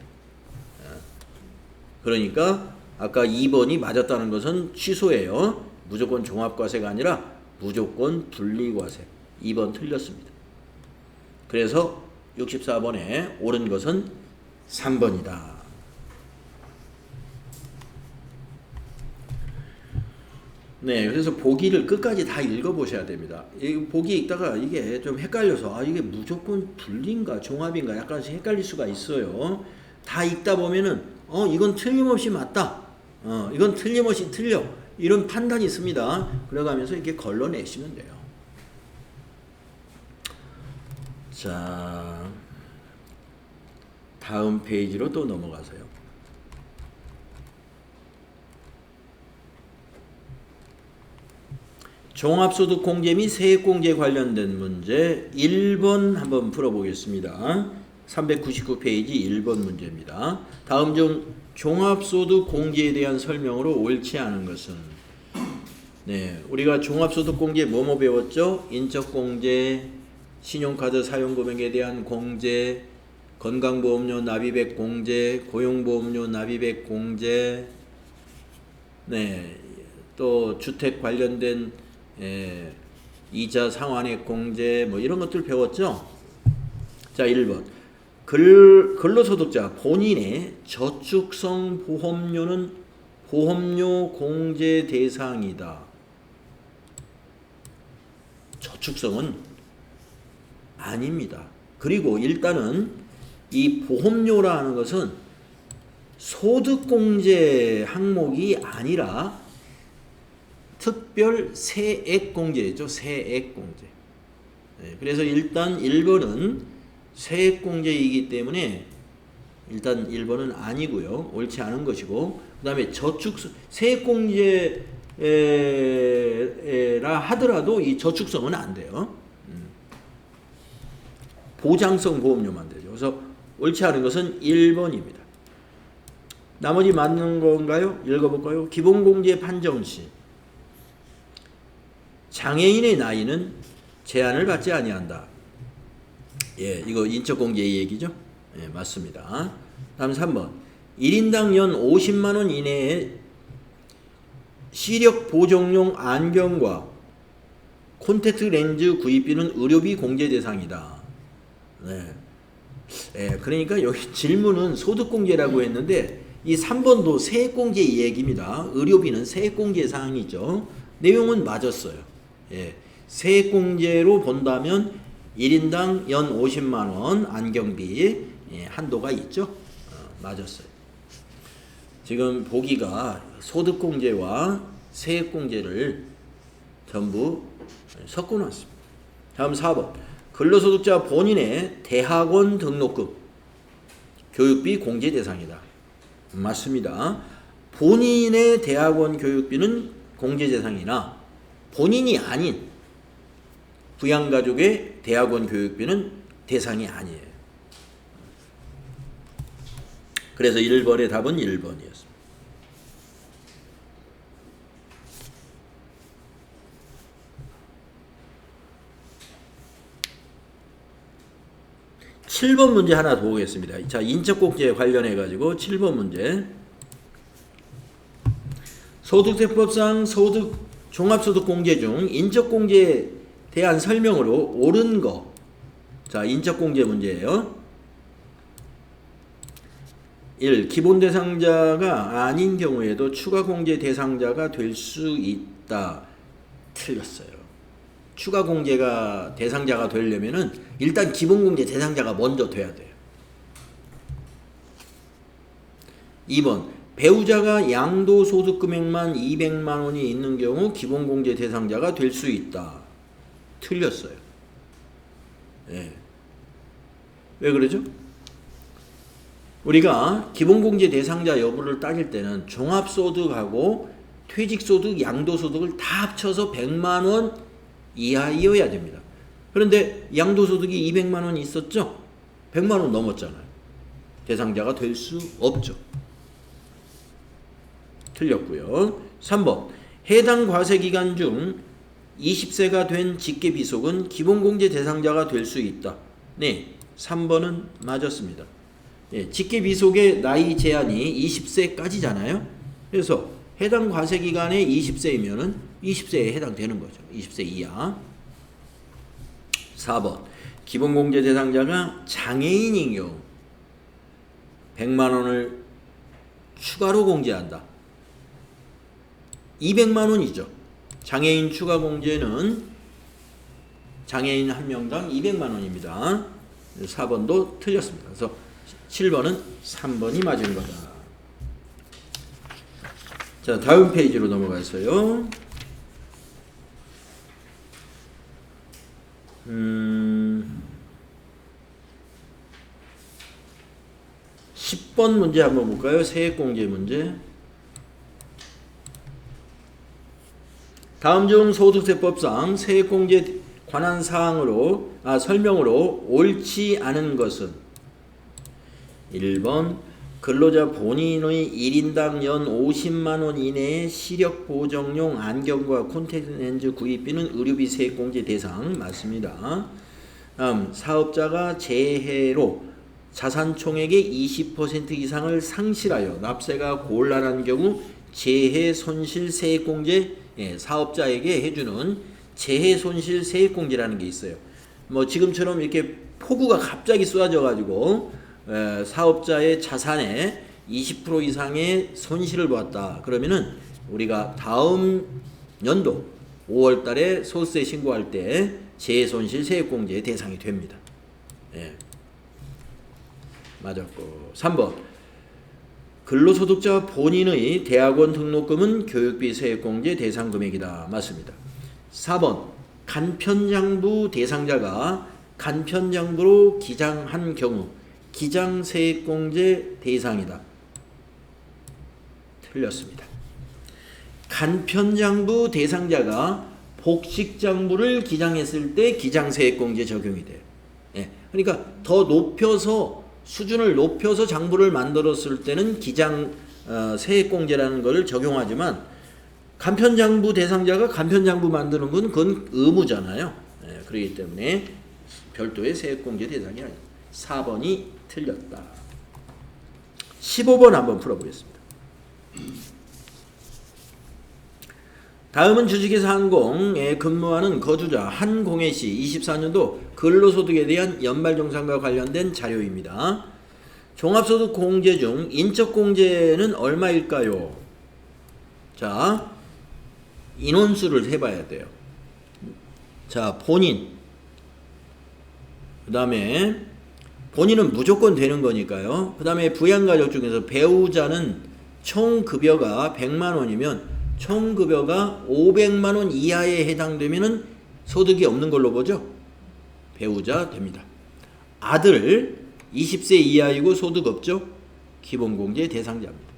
그러니까 아까 2번이 맞았다는 것은 취소예요. 무조건 종합과세가 아니라 무조건 분리과세. 2번 틀렸습니다. 그래서 64번에 옳은 것은 3번이다. 네, 그래서 보기를 끝까지 다 읽어보셔야 됩니다. 이 보기 읽다가 이게 좀 헷갈려서 이게 무조건 분리인가 종합인가 약간씩 헷갈릴 수가 있어요. 다 읽다 보면은 이건 틀림없이 맞다. 이건 틀림없이 틀려. 이런 판단이 있습니다. 그래가면서 이렇게 걸러내시면 돼요. 자, 다음 페이지로 또 넘어가세요. 종합소득공제 및 세액공제 관련된 문제 1번 한번 풀어보겠습니다. 399페이지 1번 문제입니다. 다음 중 종합소득공제에 대한 설명으로 옳지 않은 것은? 네, 우리가 종합소득공제 뭐뭐 배웠죠? 인적공제, 신용카드 사용금액에 대한 공제, 건강보험료 납입액 공제, 고용보험료 납입액 공제, 네, 또 주택 관련된 이자 상환액 공제 뭐 이런 것들 배웠죠. 자, 1번 근로소득자 본인의 저축성 보험료는 보험료 공제 대상이다. 저축성은 아닙니다. 그리고 일단은 이 보험료라 하는 것은 소득공제 항목이 아니라 특별 세액공제죠. 세액공제. 네, 그래서 일단 1번은 세액공제이기 때문에 일단 1번은 아니고요. 옳지 않은 것이고, 그 다음에 세액공제라 하더라도 이 저축성은 안 돼요. 보장성 보험료만 되죠. 그래서 옳지 않은 것은 1번입니다. 나머지 맞는 건가요? 읽어볼까요? 기본공제 판정 시 장애인의 나이는 제한을 받지 아니한다. 예, 이거 인적공제의 얘기죠? 예, 맞습니다. 다음 3번. 1인당 연 50만원 이내에 시력 보정용 안경과 콘택트 렌즈 구입비는 의료비 공제 대상이다. 네. 예, 그러니까 여기 질문은 소득공제라고 했는데 이 3번도 세액공제 얘기입니다. 의료비는 세액공제 사항이죠. 내용은 맞았어요. 예, 세액공제로 본다면 1인당 연 50만원 안경비 한도가 있죠. 맞았어요. 지금 보기가 소득공제와 세액공제를 전부 섞어놨습니다. 다음 4번. 근로소득자 본인의 대학원 등록금 교육비 공제 대상이다. 맞습니다. 본인의 대학원 교육비는 공제 대상이나 본인이 아닌 부양가족의 대학원 교육비는 대상이 아니에요. 그래서 1번의 답은 1번이었습니다. 7번 문제 하나 더 보겠습니다. 자, 인적공제 관련해 가지고 7번 문제. 소득세법상 종합소득공제 중 인적공제에 대한 설명으로 옳은 거. 자, 인적공제 문제예요. 1. 기본 대상자가 아닌 경우에도 추가 공제 대상자가 될 수 있다. 틀렸어요. 추가 공제가 대상자가 되려면은 일단 기본 공제 대상자가 먼저 돼야 돼요. 2번. 배우자가 양도소득 금액만 200만 원이 있는 경우 기본 공제 대상자가 될 수 있다. 틀렸어요. 예. 왜 그러죠? 우리가 기본공제 대상자 여부를 따질 때는 종합소득하고 퇴직소득, 양도소득을 다 합쳐서 100만 원 이하이어야 됩니다. 그런데 양도소득이 200만 원 있었죠? 100만 원 넘었잖아요. 대상자가 될 수 없죠. 틀렸고요. 3번. 해당 과세기간 중 20세가 된 직계비속은 기본공제 대상자가 될 수 있다. 네, 3번은 맞았습니다. 예, 직계비속의 나이 제한이 20세까지잖아요. 그래서 해당 과세기간에 20세이면은 20세에 해당되는 거죠. 20세 이하. 4번. 기본공제 대상자가 장애인인 경우 100만 원을 추가로 공제한다. 200만 원이죠. 장애인 추가 공제는 장애인 한 명당 200만 원입니다. 4번도 틀렸습니다. 그래서 7번은 3번이 맞은 거다. 자, 다음 페이지로 넘어가서요. 10번 문제 한번 볼까요? 세액공제 문제. 다음 중 소득세법상 세액공제 관한 사항으로 설명으로 옳지 않은 것은 1번 근로자 본인의 1인당 연 50만원 이내의 시력보정용 안경과 콘택트렌즈 구입비는 의료비 세액공제 대상 맞습니다. 다음 사업자가 재해로 자산총액의 20% 이상을 상실하여 납세가 곤란한 경우 재해 손실 세액공제 사업자에게 해주는 재해 손실 세액공제라는 게 있어요. 뭐 지금처럼 이렇게 폭우가 갑자기 쏟아져 가지고 사업자의 자산의 20% 이상의 손실을 보았다. 그러면은 우리가 다음 연도 5월 달에 소득세 신고할 때 재해 손실 세액공제 대상이 됩니다. 예. 맞았고. 3번 근로소득자 본인의 대학원 등록금은 교육비 세액공제 대상 금액이다. 맞습니다. 4번 간편장부 대상자가 간편장부로 기장한 경우 기장세액공제 대상이다. 틀렸습니다. 간편장부 대상자가 복식장부를 기장했을 때 기장세액공제 적용이 돼요. 예. 그러니까 더 높여서 수준을 높여서 장부를 만들었을 때는 기장세액공제라는 것을 적용하지만 간편장부 대상자가 간편장부 만드는 건 그건 의무잖아요. 예. 그렇기 때문에 별도의 세액공제 대상이 아니다. 4번이 틀렸다. 15번 한번 풀어보겠습니다. 다음은 주식회사 한공에 근무하는 거주자 한공혜 씨 24년도 근로소득에 대한 연말정산과 관련된 자료입니다. 종합소득 공제 중 인적공제는 얼마일까요? 자, 인원수를 해봐야 돼요. 자, 본인. 그 다음에 본인은 무조건 되는 거니까요. 그 다음에 부양가족 중에서 배우자는 총급여가 100만 원이면 총급여가 500만 원 이하에 해당되면은 소득이 없는 걸로 보죠. 배우자 됩니다. 아들 20세 이하이고 소득 없죠. 기본공제 대상자입니다.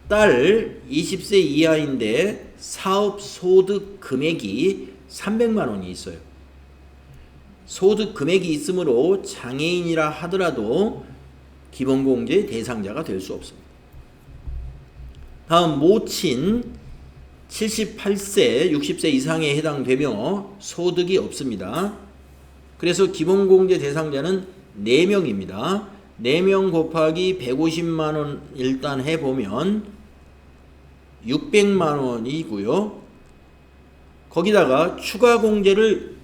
딸 20세 이하인데 사업 소득 금액이 300만 원이 있어요. 소득 금액이 있으므로 장애인이라 하더라도 기본공제 대상자가 될 수 없습니다. 다음 모친 78세, 60세 이상에 해당되며 소득이 없습니다. 그래서 기본공제 대상자는 4명입니다. 4명 곱하기 150만원 일단 해보면 600만원이고요. 거기다가 추가공제를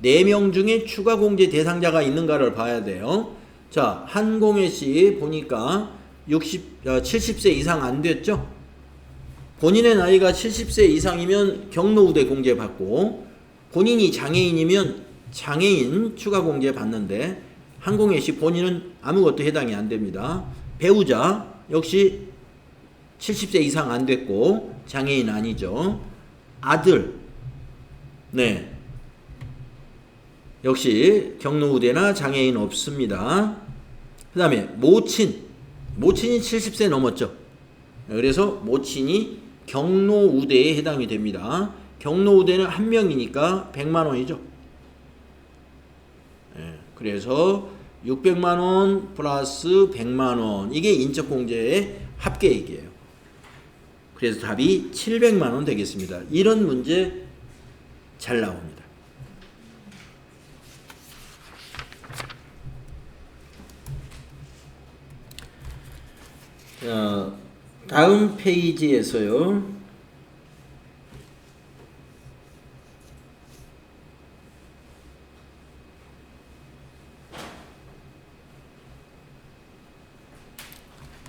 4명 중에 추가공제 대상자가 있는가를 봐야 돼요. 자, 한공혜씨 보니까 70세 이상 안 됐죠? 본인의 나이가 70세 이상이면 경로우대 공제 받고 본인이 장애인이면 장애인 추가 공제 받는데 한공혜씨 본인은 아무것도 해당이 안 됩니다. 배우자 역시 70세 이상 안 됐고 장애인 아니죠. 아들 네 역시 경로우대나 장애인 없습니다. 그 다음에 모친이 70세 넘었죠. 그래서 모친이 경로우대에 해당이 됩니다. 경로우대는 한 명이니까 100만 원이죠. 그래서 600만 원 플러스 100만 원 이게 인적공제의 합계액이에요. 그래서 답이 700만 원 되겠습니다. 이런 문제 잘 나옵니다. 자, 다음 페이지에서요.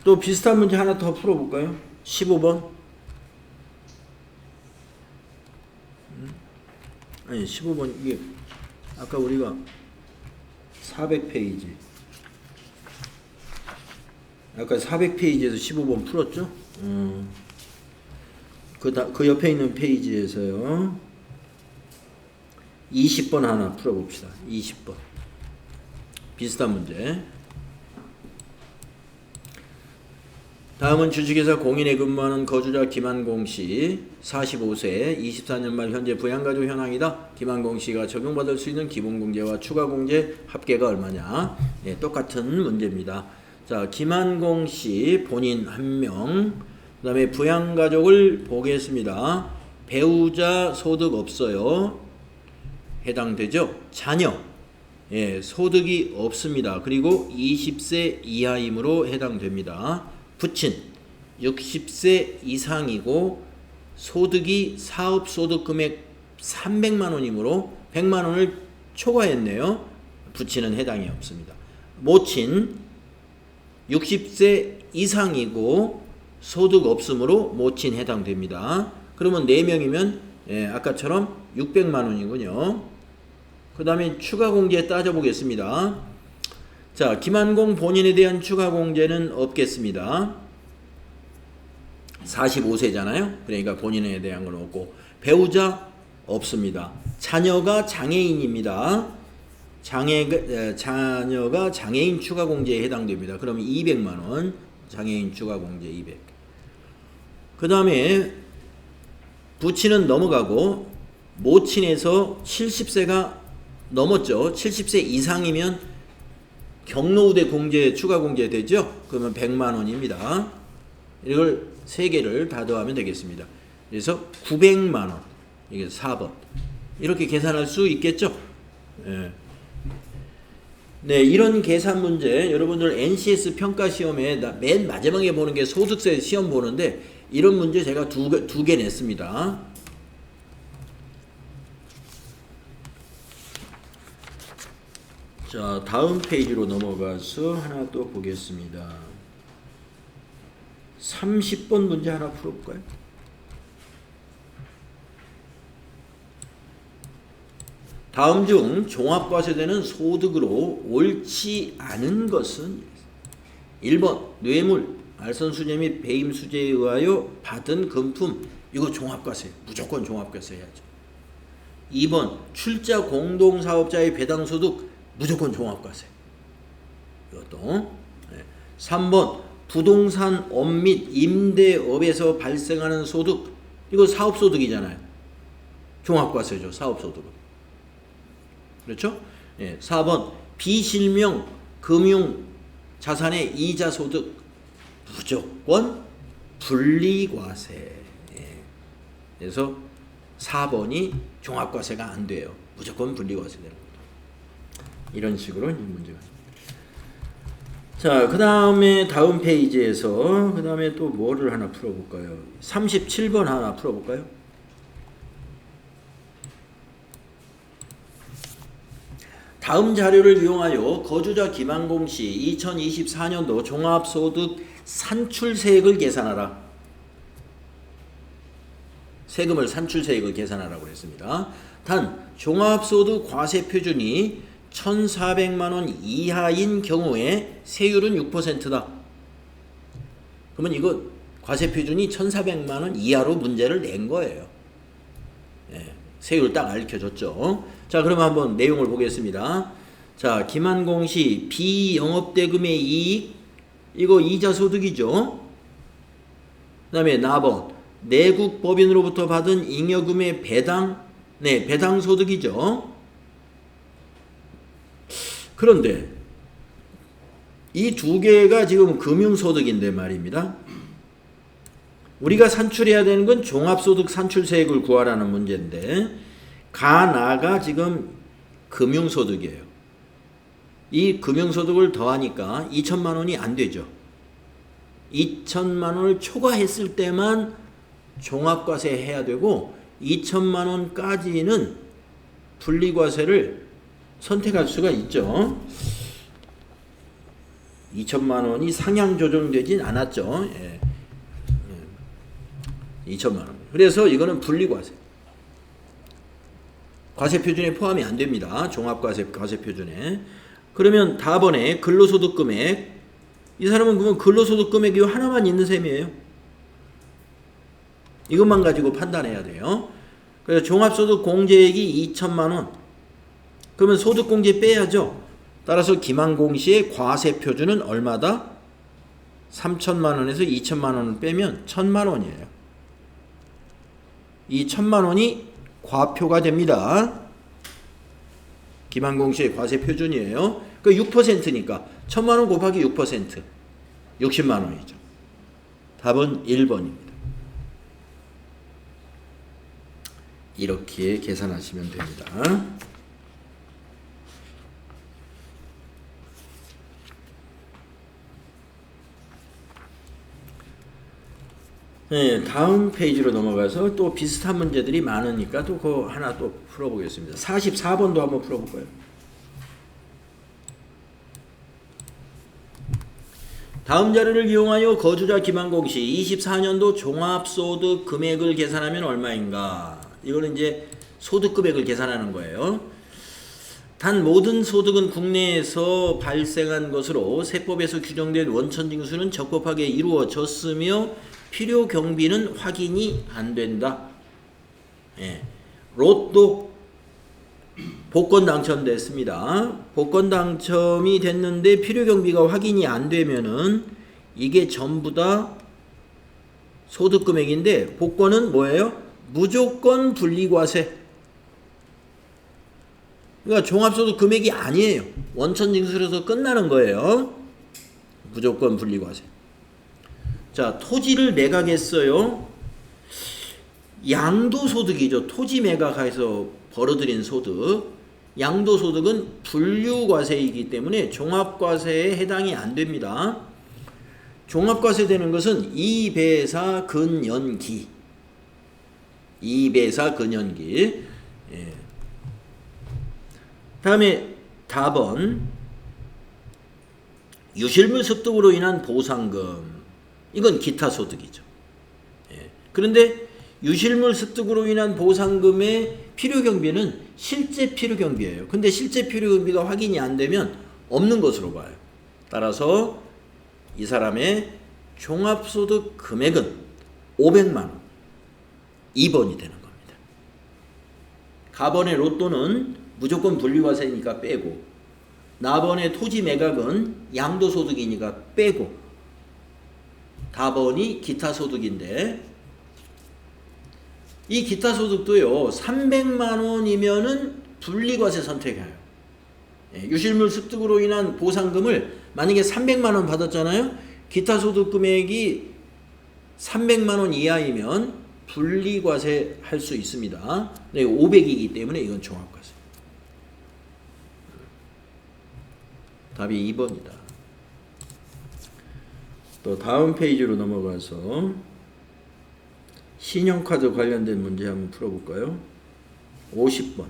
또 비슷한 문제 하나 더 풀어볼까요? 15번. 15번 이게 아까 우리가 400페이지 아까 400페이지에서 15번 풀었죠? 그 옆에 있는 페이지에서요 20번 하나 풀어봅시다. 20번 비슷한 문제. 다음은 주식회사 공인에 근무하는 거주자 김한공씨 45세 24년 말 현재 부양가족 현황이다. 김한공씨가 적용받을 수 있는 기본공제와 추가공제 합계가 얼마냐. 네, 똑같은 문제입니다. 자, 김한공씨 본인 1명, 그 다음에 부양가족을 보겠습니다. 배우자 소득 없어요. 해당되죠? 자녀 예, 소득이 없습니다. 그리고 20세 이하이므로 해당됩니다. 부친 60세 이상이고 소득이 사업소득 금액 300만 원이므로 100만 원을 초과했네요. 부친은 해당이 없습니다. 모친 60세 이상이고 소득 없으므로 모친 해당됩니다. 그러면 4명이면 예, 아까처럼 600만 원이군요. 그 다음에 추가공제 따져보겠습니다. 자, 김한공 본인에 대한 추가공제는 없겠습니다. 45세잖아요. 그러니까 본인에 대한 건 없고 배우자 없습니다. 자녀가 장애인입니다. 자녀가 장애인 추가공제에 해당됩니다. 그러면 200만 원 장애인 추가공제 200. 그 다음에 부친은 넘어가고 모친에서 70세가 넘었죠. 70세 이상이면 경로우대 공제 추가 공제 되죠. 그러면 100만 원입니다. 이걸 3개를 다 더하면 되겠습니다. 그래서 900만 원. 이게 4번. 이렇게 계산할 수 있겠죠. 예. 네, 이런 계산 문제 여러분들 NCS 평가 시험에 맨 마지막에 보는 게 소득세 시험 보는데 이런 문제 제가 두 개 냈습니다. 자, 다음 페이지로 넘어가서 하나 또 보겠습니다. 30번 문제 하나 풀어볼까요? 다음 중 종합과세되는 소득으로 옳지 않은 것은 1번 뇌물, 알선수재 및 배임수재에 의하여 받은 금품. 이거 종합과세. 무조건 종합과세 해야죠. 2번 출자 공동사업자의 배당소득. 무조건 종합과세. 이것도. 3번 부동산 업 및 임대업에서 발생하는 소득. 이거 사업소득이잖아요. 종합과세죠. 사업소득은. 그렇죠? 4번 비실명 금융 자산의 이자 소득. 무조건 분리과세. 그래서 4번이 종합과세가 안 돼요. 무조건 분리과세 되는 거예요. 이런 식으로 문제가. 자, 그 다음에 다음 페이지에서 그 다음에 또 뭐를 하나 풀어볼까요? 37번 하나 풀어볼까요? 다음 자료를 이용하여 거주자 김한공 씨 2024년도 종합소득 산출세액을 계산하라. 세금을 산출세액을 계산하라고 했습니다. 단 종합소득 과세 표준이 1,400만 원 이하인 경우에 세율은 6%다. 그러면 이거 과세 표준이 1,400만 원 이하로 문제를 낸 거예요. 예, 세율 딱 알려줬죠. 자, 그러면 한번 내용을 보겠습니다. 자, 김한공 씨 비영업대금의 이익, 이거 이자소득이죠. 그 다음에 나번 내국법인으로부터 받은 잉여금의 배당, 네, 배당소득이죠. 그런데 이 두 개가 지금 금융소득인데 말입니다. 우리가 산출해야 되는 건 종합소득 산출세액을 구하라는 문제인데 가나가 지금 금융소득이에요. 이 금융소득을 더하니까 2천만 원이 안 되죠. 2천만 원을 초과했을 때만 종합과세 해야 되고 2천만 원까지는 분리과세를 선택할 수가 있죠. 2천만 원이 상향 조정되진 않았죠. 예. 2천만 원. 그래서 이거는 분리과세. 과세표준에 포함이 안 됩니다. 종합과세표준에. 그러면 다번에 근로소득 금액, 이 사람은 그러면 근로소득 금액이 하나만 있는 셈이에요. 이것만 가지고 판단해야 돼요. 그래서 종합소득 공제액이 2천만 원. 그러면 소득공제 빼야죠. 따라서 김항공시의 과세표준은 얼마다? 3천만 원에서 2천만 원을 빼면 1천만 원이에요. 이 1천만 원이 과표가 됩니다. 김항공시의 과세표준이에요. 그 6%니까 1천만 원 곱하기 6%, 60만 원이죠. 답은 1번입니다. 이렇게 계산하시면 됩니다. 네, 다음 페이지로 넘어가서 또 비슷한 문제들이 많으니까 또 그거 하나 또 풀어보겠습니다. 44번도 한번 풀어볼까요? 다음 자료를 이용하여 거주자 김항공시 24년도 종합소득 금액을 계산하면 얼마인가? 이거는 이제 소득 금액을 계산하는 거예요. 단 모든 소득은 국내에서 발생한 것으로 세법에서 규정된 원천징수는 적법하게 이루어졌으며 필요 경비는 확인이 안 된다. 예. 로또 복권 당첨됐습니다. 복권 당첨이 됐는데 필요 경비가 확인이 안 되면은 이게 전부 다 소득 금액인데 복권은 뭐예요? 무조건 분리과세. 그러니까 종합소득 금액이 아니에요. 원천징수로서 끝나는 거예요. 무조건 분리과세. 자, 토지를 매각했어요. 양도소득이죠. 토지 매각해서 벌어들인 소득. 양도소득은 분류과세이기 때문에 종합과세에 해당이 안 됩니다. 종합과세 되는 것은 2배사 근연기. 2배사 근연기. 예. 다음에 답은 유실물 습득으로 인한 보상금. 이건 기타 소득이죠. 예. 그런데 유실물 습득으로 인한 보상금의 필요경비는 실제 필요경비예요. 근데 실제 필요경비가 확인이 안 되면 없는 것으로 봐요. 따라서 이 사람의 종합소득 금액은 500만 원. 2번이 되는 겁니다. 가번의 로또는 무조건 분리과세니까 빼고, 나번의 토지 매각은 양도소득이니까 빼고, 다번이 기타소득인데 이 기타소득도요 300만 원이면은 분리과세 선택해요. 유실물 습득으로 인한 보상금을 만약에 300만 원 받았잖아요. 기타소득 금액이 300만 원 이하이면 분리과세 할 수 있습니다. 500이기 때문에 이건 종합과세. 답이 2번이다. 또 다음 페이지로 넘어가서 신용카드 관련된 문제 한번 풀어볼까요? 50번.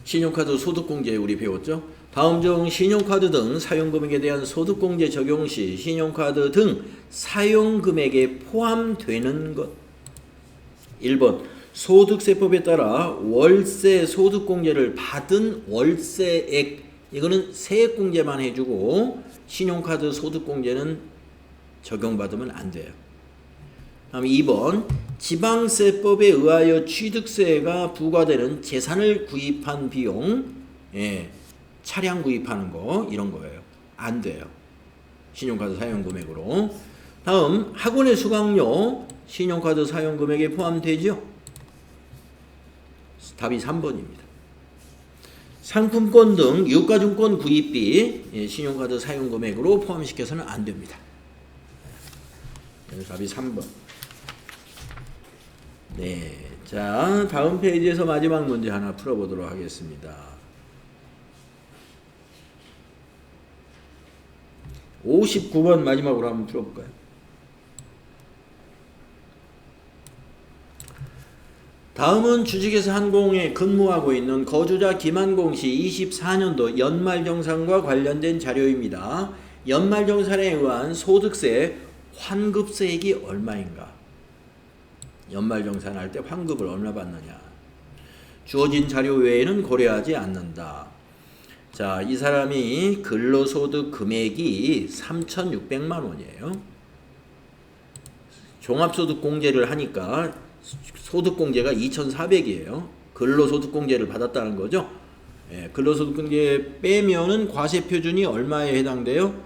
신용카드 소득공제 우리 배웠죠? 다음 중 신용카드 등 사용금액에 대한 소득공제 적용 시 신용카드 등 사용금액에 포함되는 것. 1번 소득세법에 따라 월세 소득공제를 받은 월세액, 이거는 세액공제만 해주고 신용카드 소득공제는 적용받으면 안 돼요. 다음 2번 지방세법에 의하여 취득세가 부과되는 재산을 구입한 비용, 예, 차량 구입하는 거 이런 거예요. 안 돼요. 신용카드 사용금액으로. 다음 학원의 수강료 신용카드 사용금액에 포함되죠? 답이 3번입니다. 상품권 등 유가증권 구입비 신용카드 사용금액으로 포함시켜서는 안 됩니다. 답이 3번. 네, 자 다음 페이지에서 마지막 문제 하나 풀어보도록 하겠습니다. 59번 마지막으로 한번 풀어볼까요? 다음은 주식회사 한공에 근무하고 있는 거주자 김한공시 24년도 연말정산과 관련된 자료입니다. 연말정산에 의한 소득세 환급세액이 얼마인가? 연말정산할 때 환급을 얼마 받느냐? 주어진 자료 외에는 고려하지 않는다. 자, 이 사람이 근로소득 금액이 3,600만 원이에요. 종합소득공제를 하니까 소득공제가 2,400이에요. 근로소득공제를 받았다는 거죠. 예, 근로소득공제 빼면은 과세표준이 얼마에 해당돼요?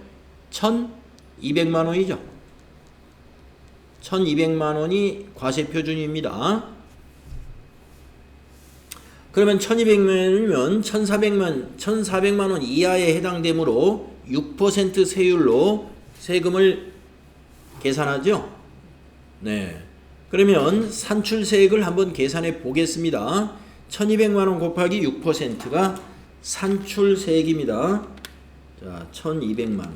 1,200만 원이죠. 1,200만 원이 과세표준입니다. 그러면 1,200만원이면 1,400만 원 이하에 해당되므로 6% 세율로 세금을 계산하죠. 네. 그러면 산출세액을 한번 계산해 보겠습니다. 1,200만 원 곱하기 6%가 산출세액입니다. 자, 1,200만 원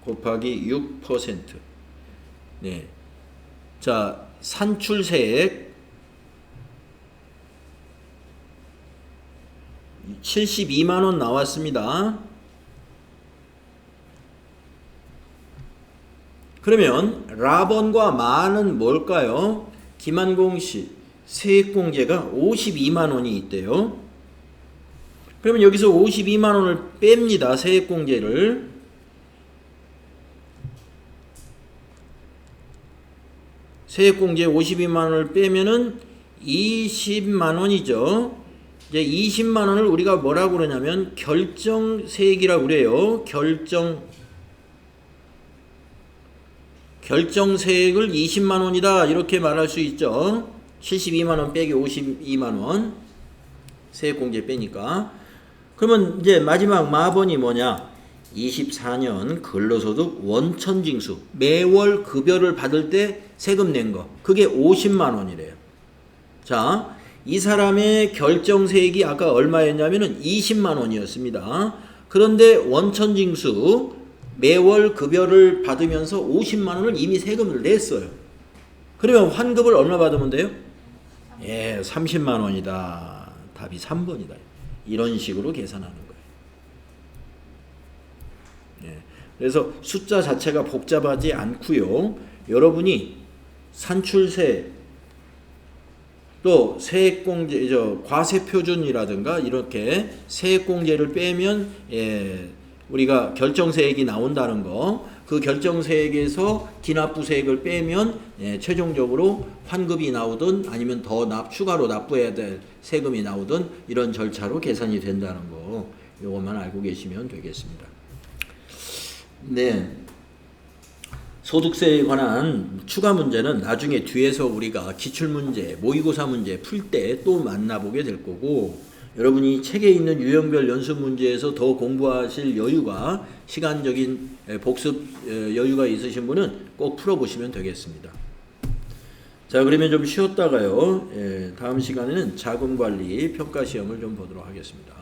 곱하기 6%. 네. 자, 산출세액 72만 원 나왔습니다. 그러면 라번과 만은 뭘까요? 김한공 씨 세액공제가 52만 원이 있대요. 그러면 여기서 52만 원을 뺍니다. 세액공제를. 세액공제 52만 원을 빼면은 20만 원이죠. 이제 20만 원을 우리가 뭐라고 그러냐면 결정세액이라고 그래요. 결정세액을 20만 원이다 이렇게 말할 수 있죠. 72만 원 빼기 52만 원 세액공제 빼니까. 그러면 이제 마지막 마번이 뭐냐? 24년 근로소득 원천징수 매월 급여를 받을 때 세금 낸 거 그게 50만 원이래요. 자, 이 사람의 결정세액이 아까 얼마였냐면은 20만 원이었습니다. 그런데 원천징수 매월 급여를 받으면서 50만 원을 이미 세금을 냈어요. 그러면 환급을 얼마 받으면 돼요? 예, 30만 원이다. 답이 3번이다. 이런 식으로 계산하는 거예요. 예, 그래서 숫자 자체가 복잡하지 않고요. 여러분이 산출세 또 세액공제, 과세표준이라든가 이렇게 세액공제를 빼면 우리가 결정세액이 나온다는 거, 그 결정세액에서 기납부세액을 빼면 최종적으로 환급이 나오든 아니면 더 추가로 납부해야 될 세금이 나오든 이런 절차로 계산이 된다는 거, 이것만 알고 계시면 되겠습니다. 네. 소득세에 관한 추가 문제는 나중에 뒤에서 우리가 기출문제, 모의고사 문제 풀 때 또 만나보게 될 거고, 여러분이 책에 있는 유형별 연습 문제에서 더 공부하실 여유가, 시간적인 복습 여유가 있으신 분은 꼭 풀어보시면 되겠습니다. 자, 그러면 좀 쉬었다가요, 다음 시간에는 자금관리 평가시험을 좀 보도록 하겠습니다.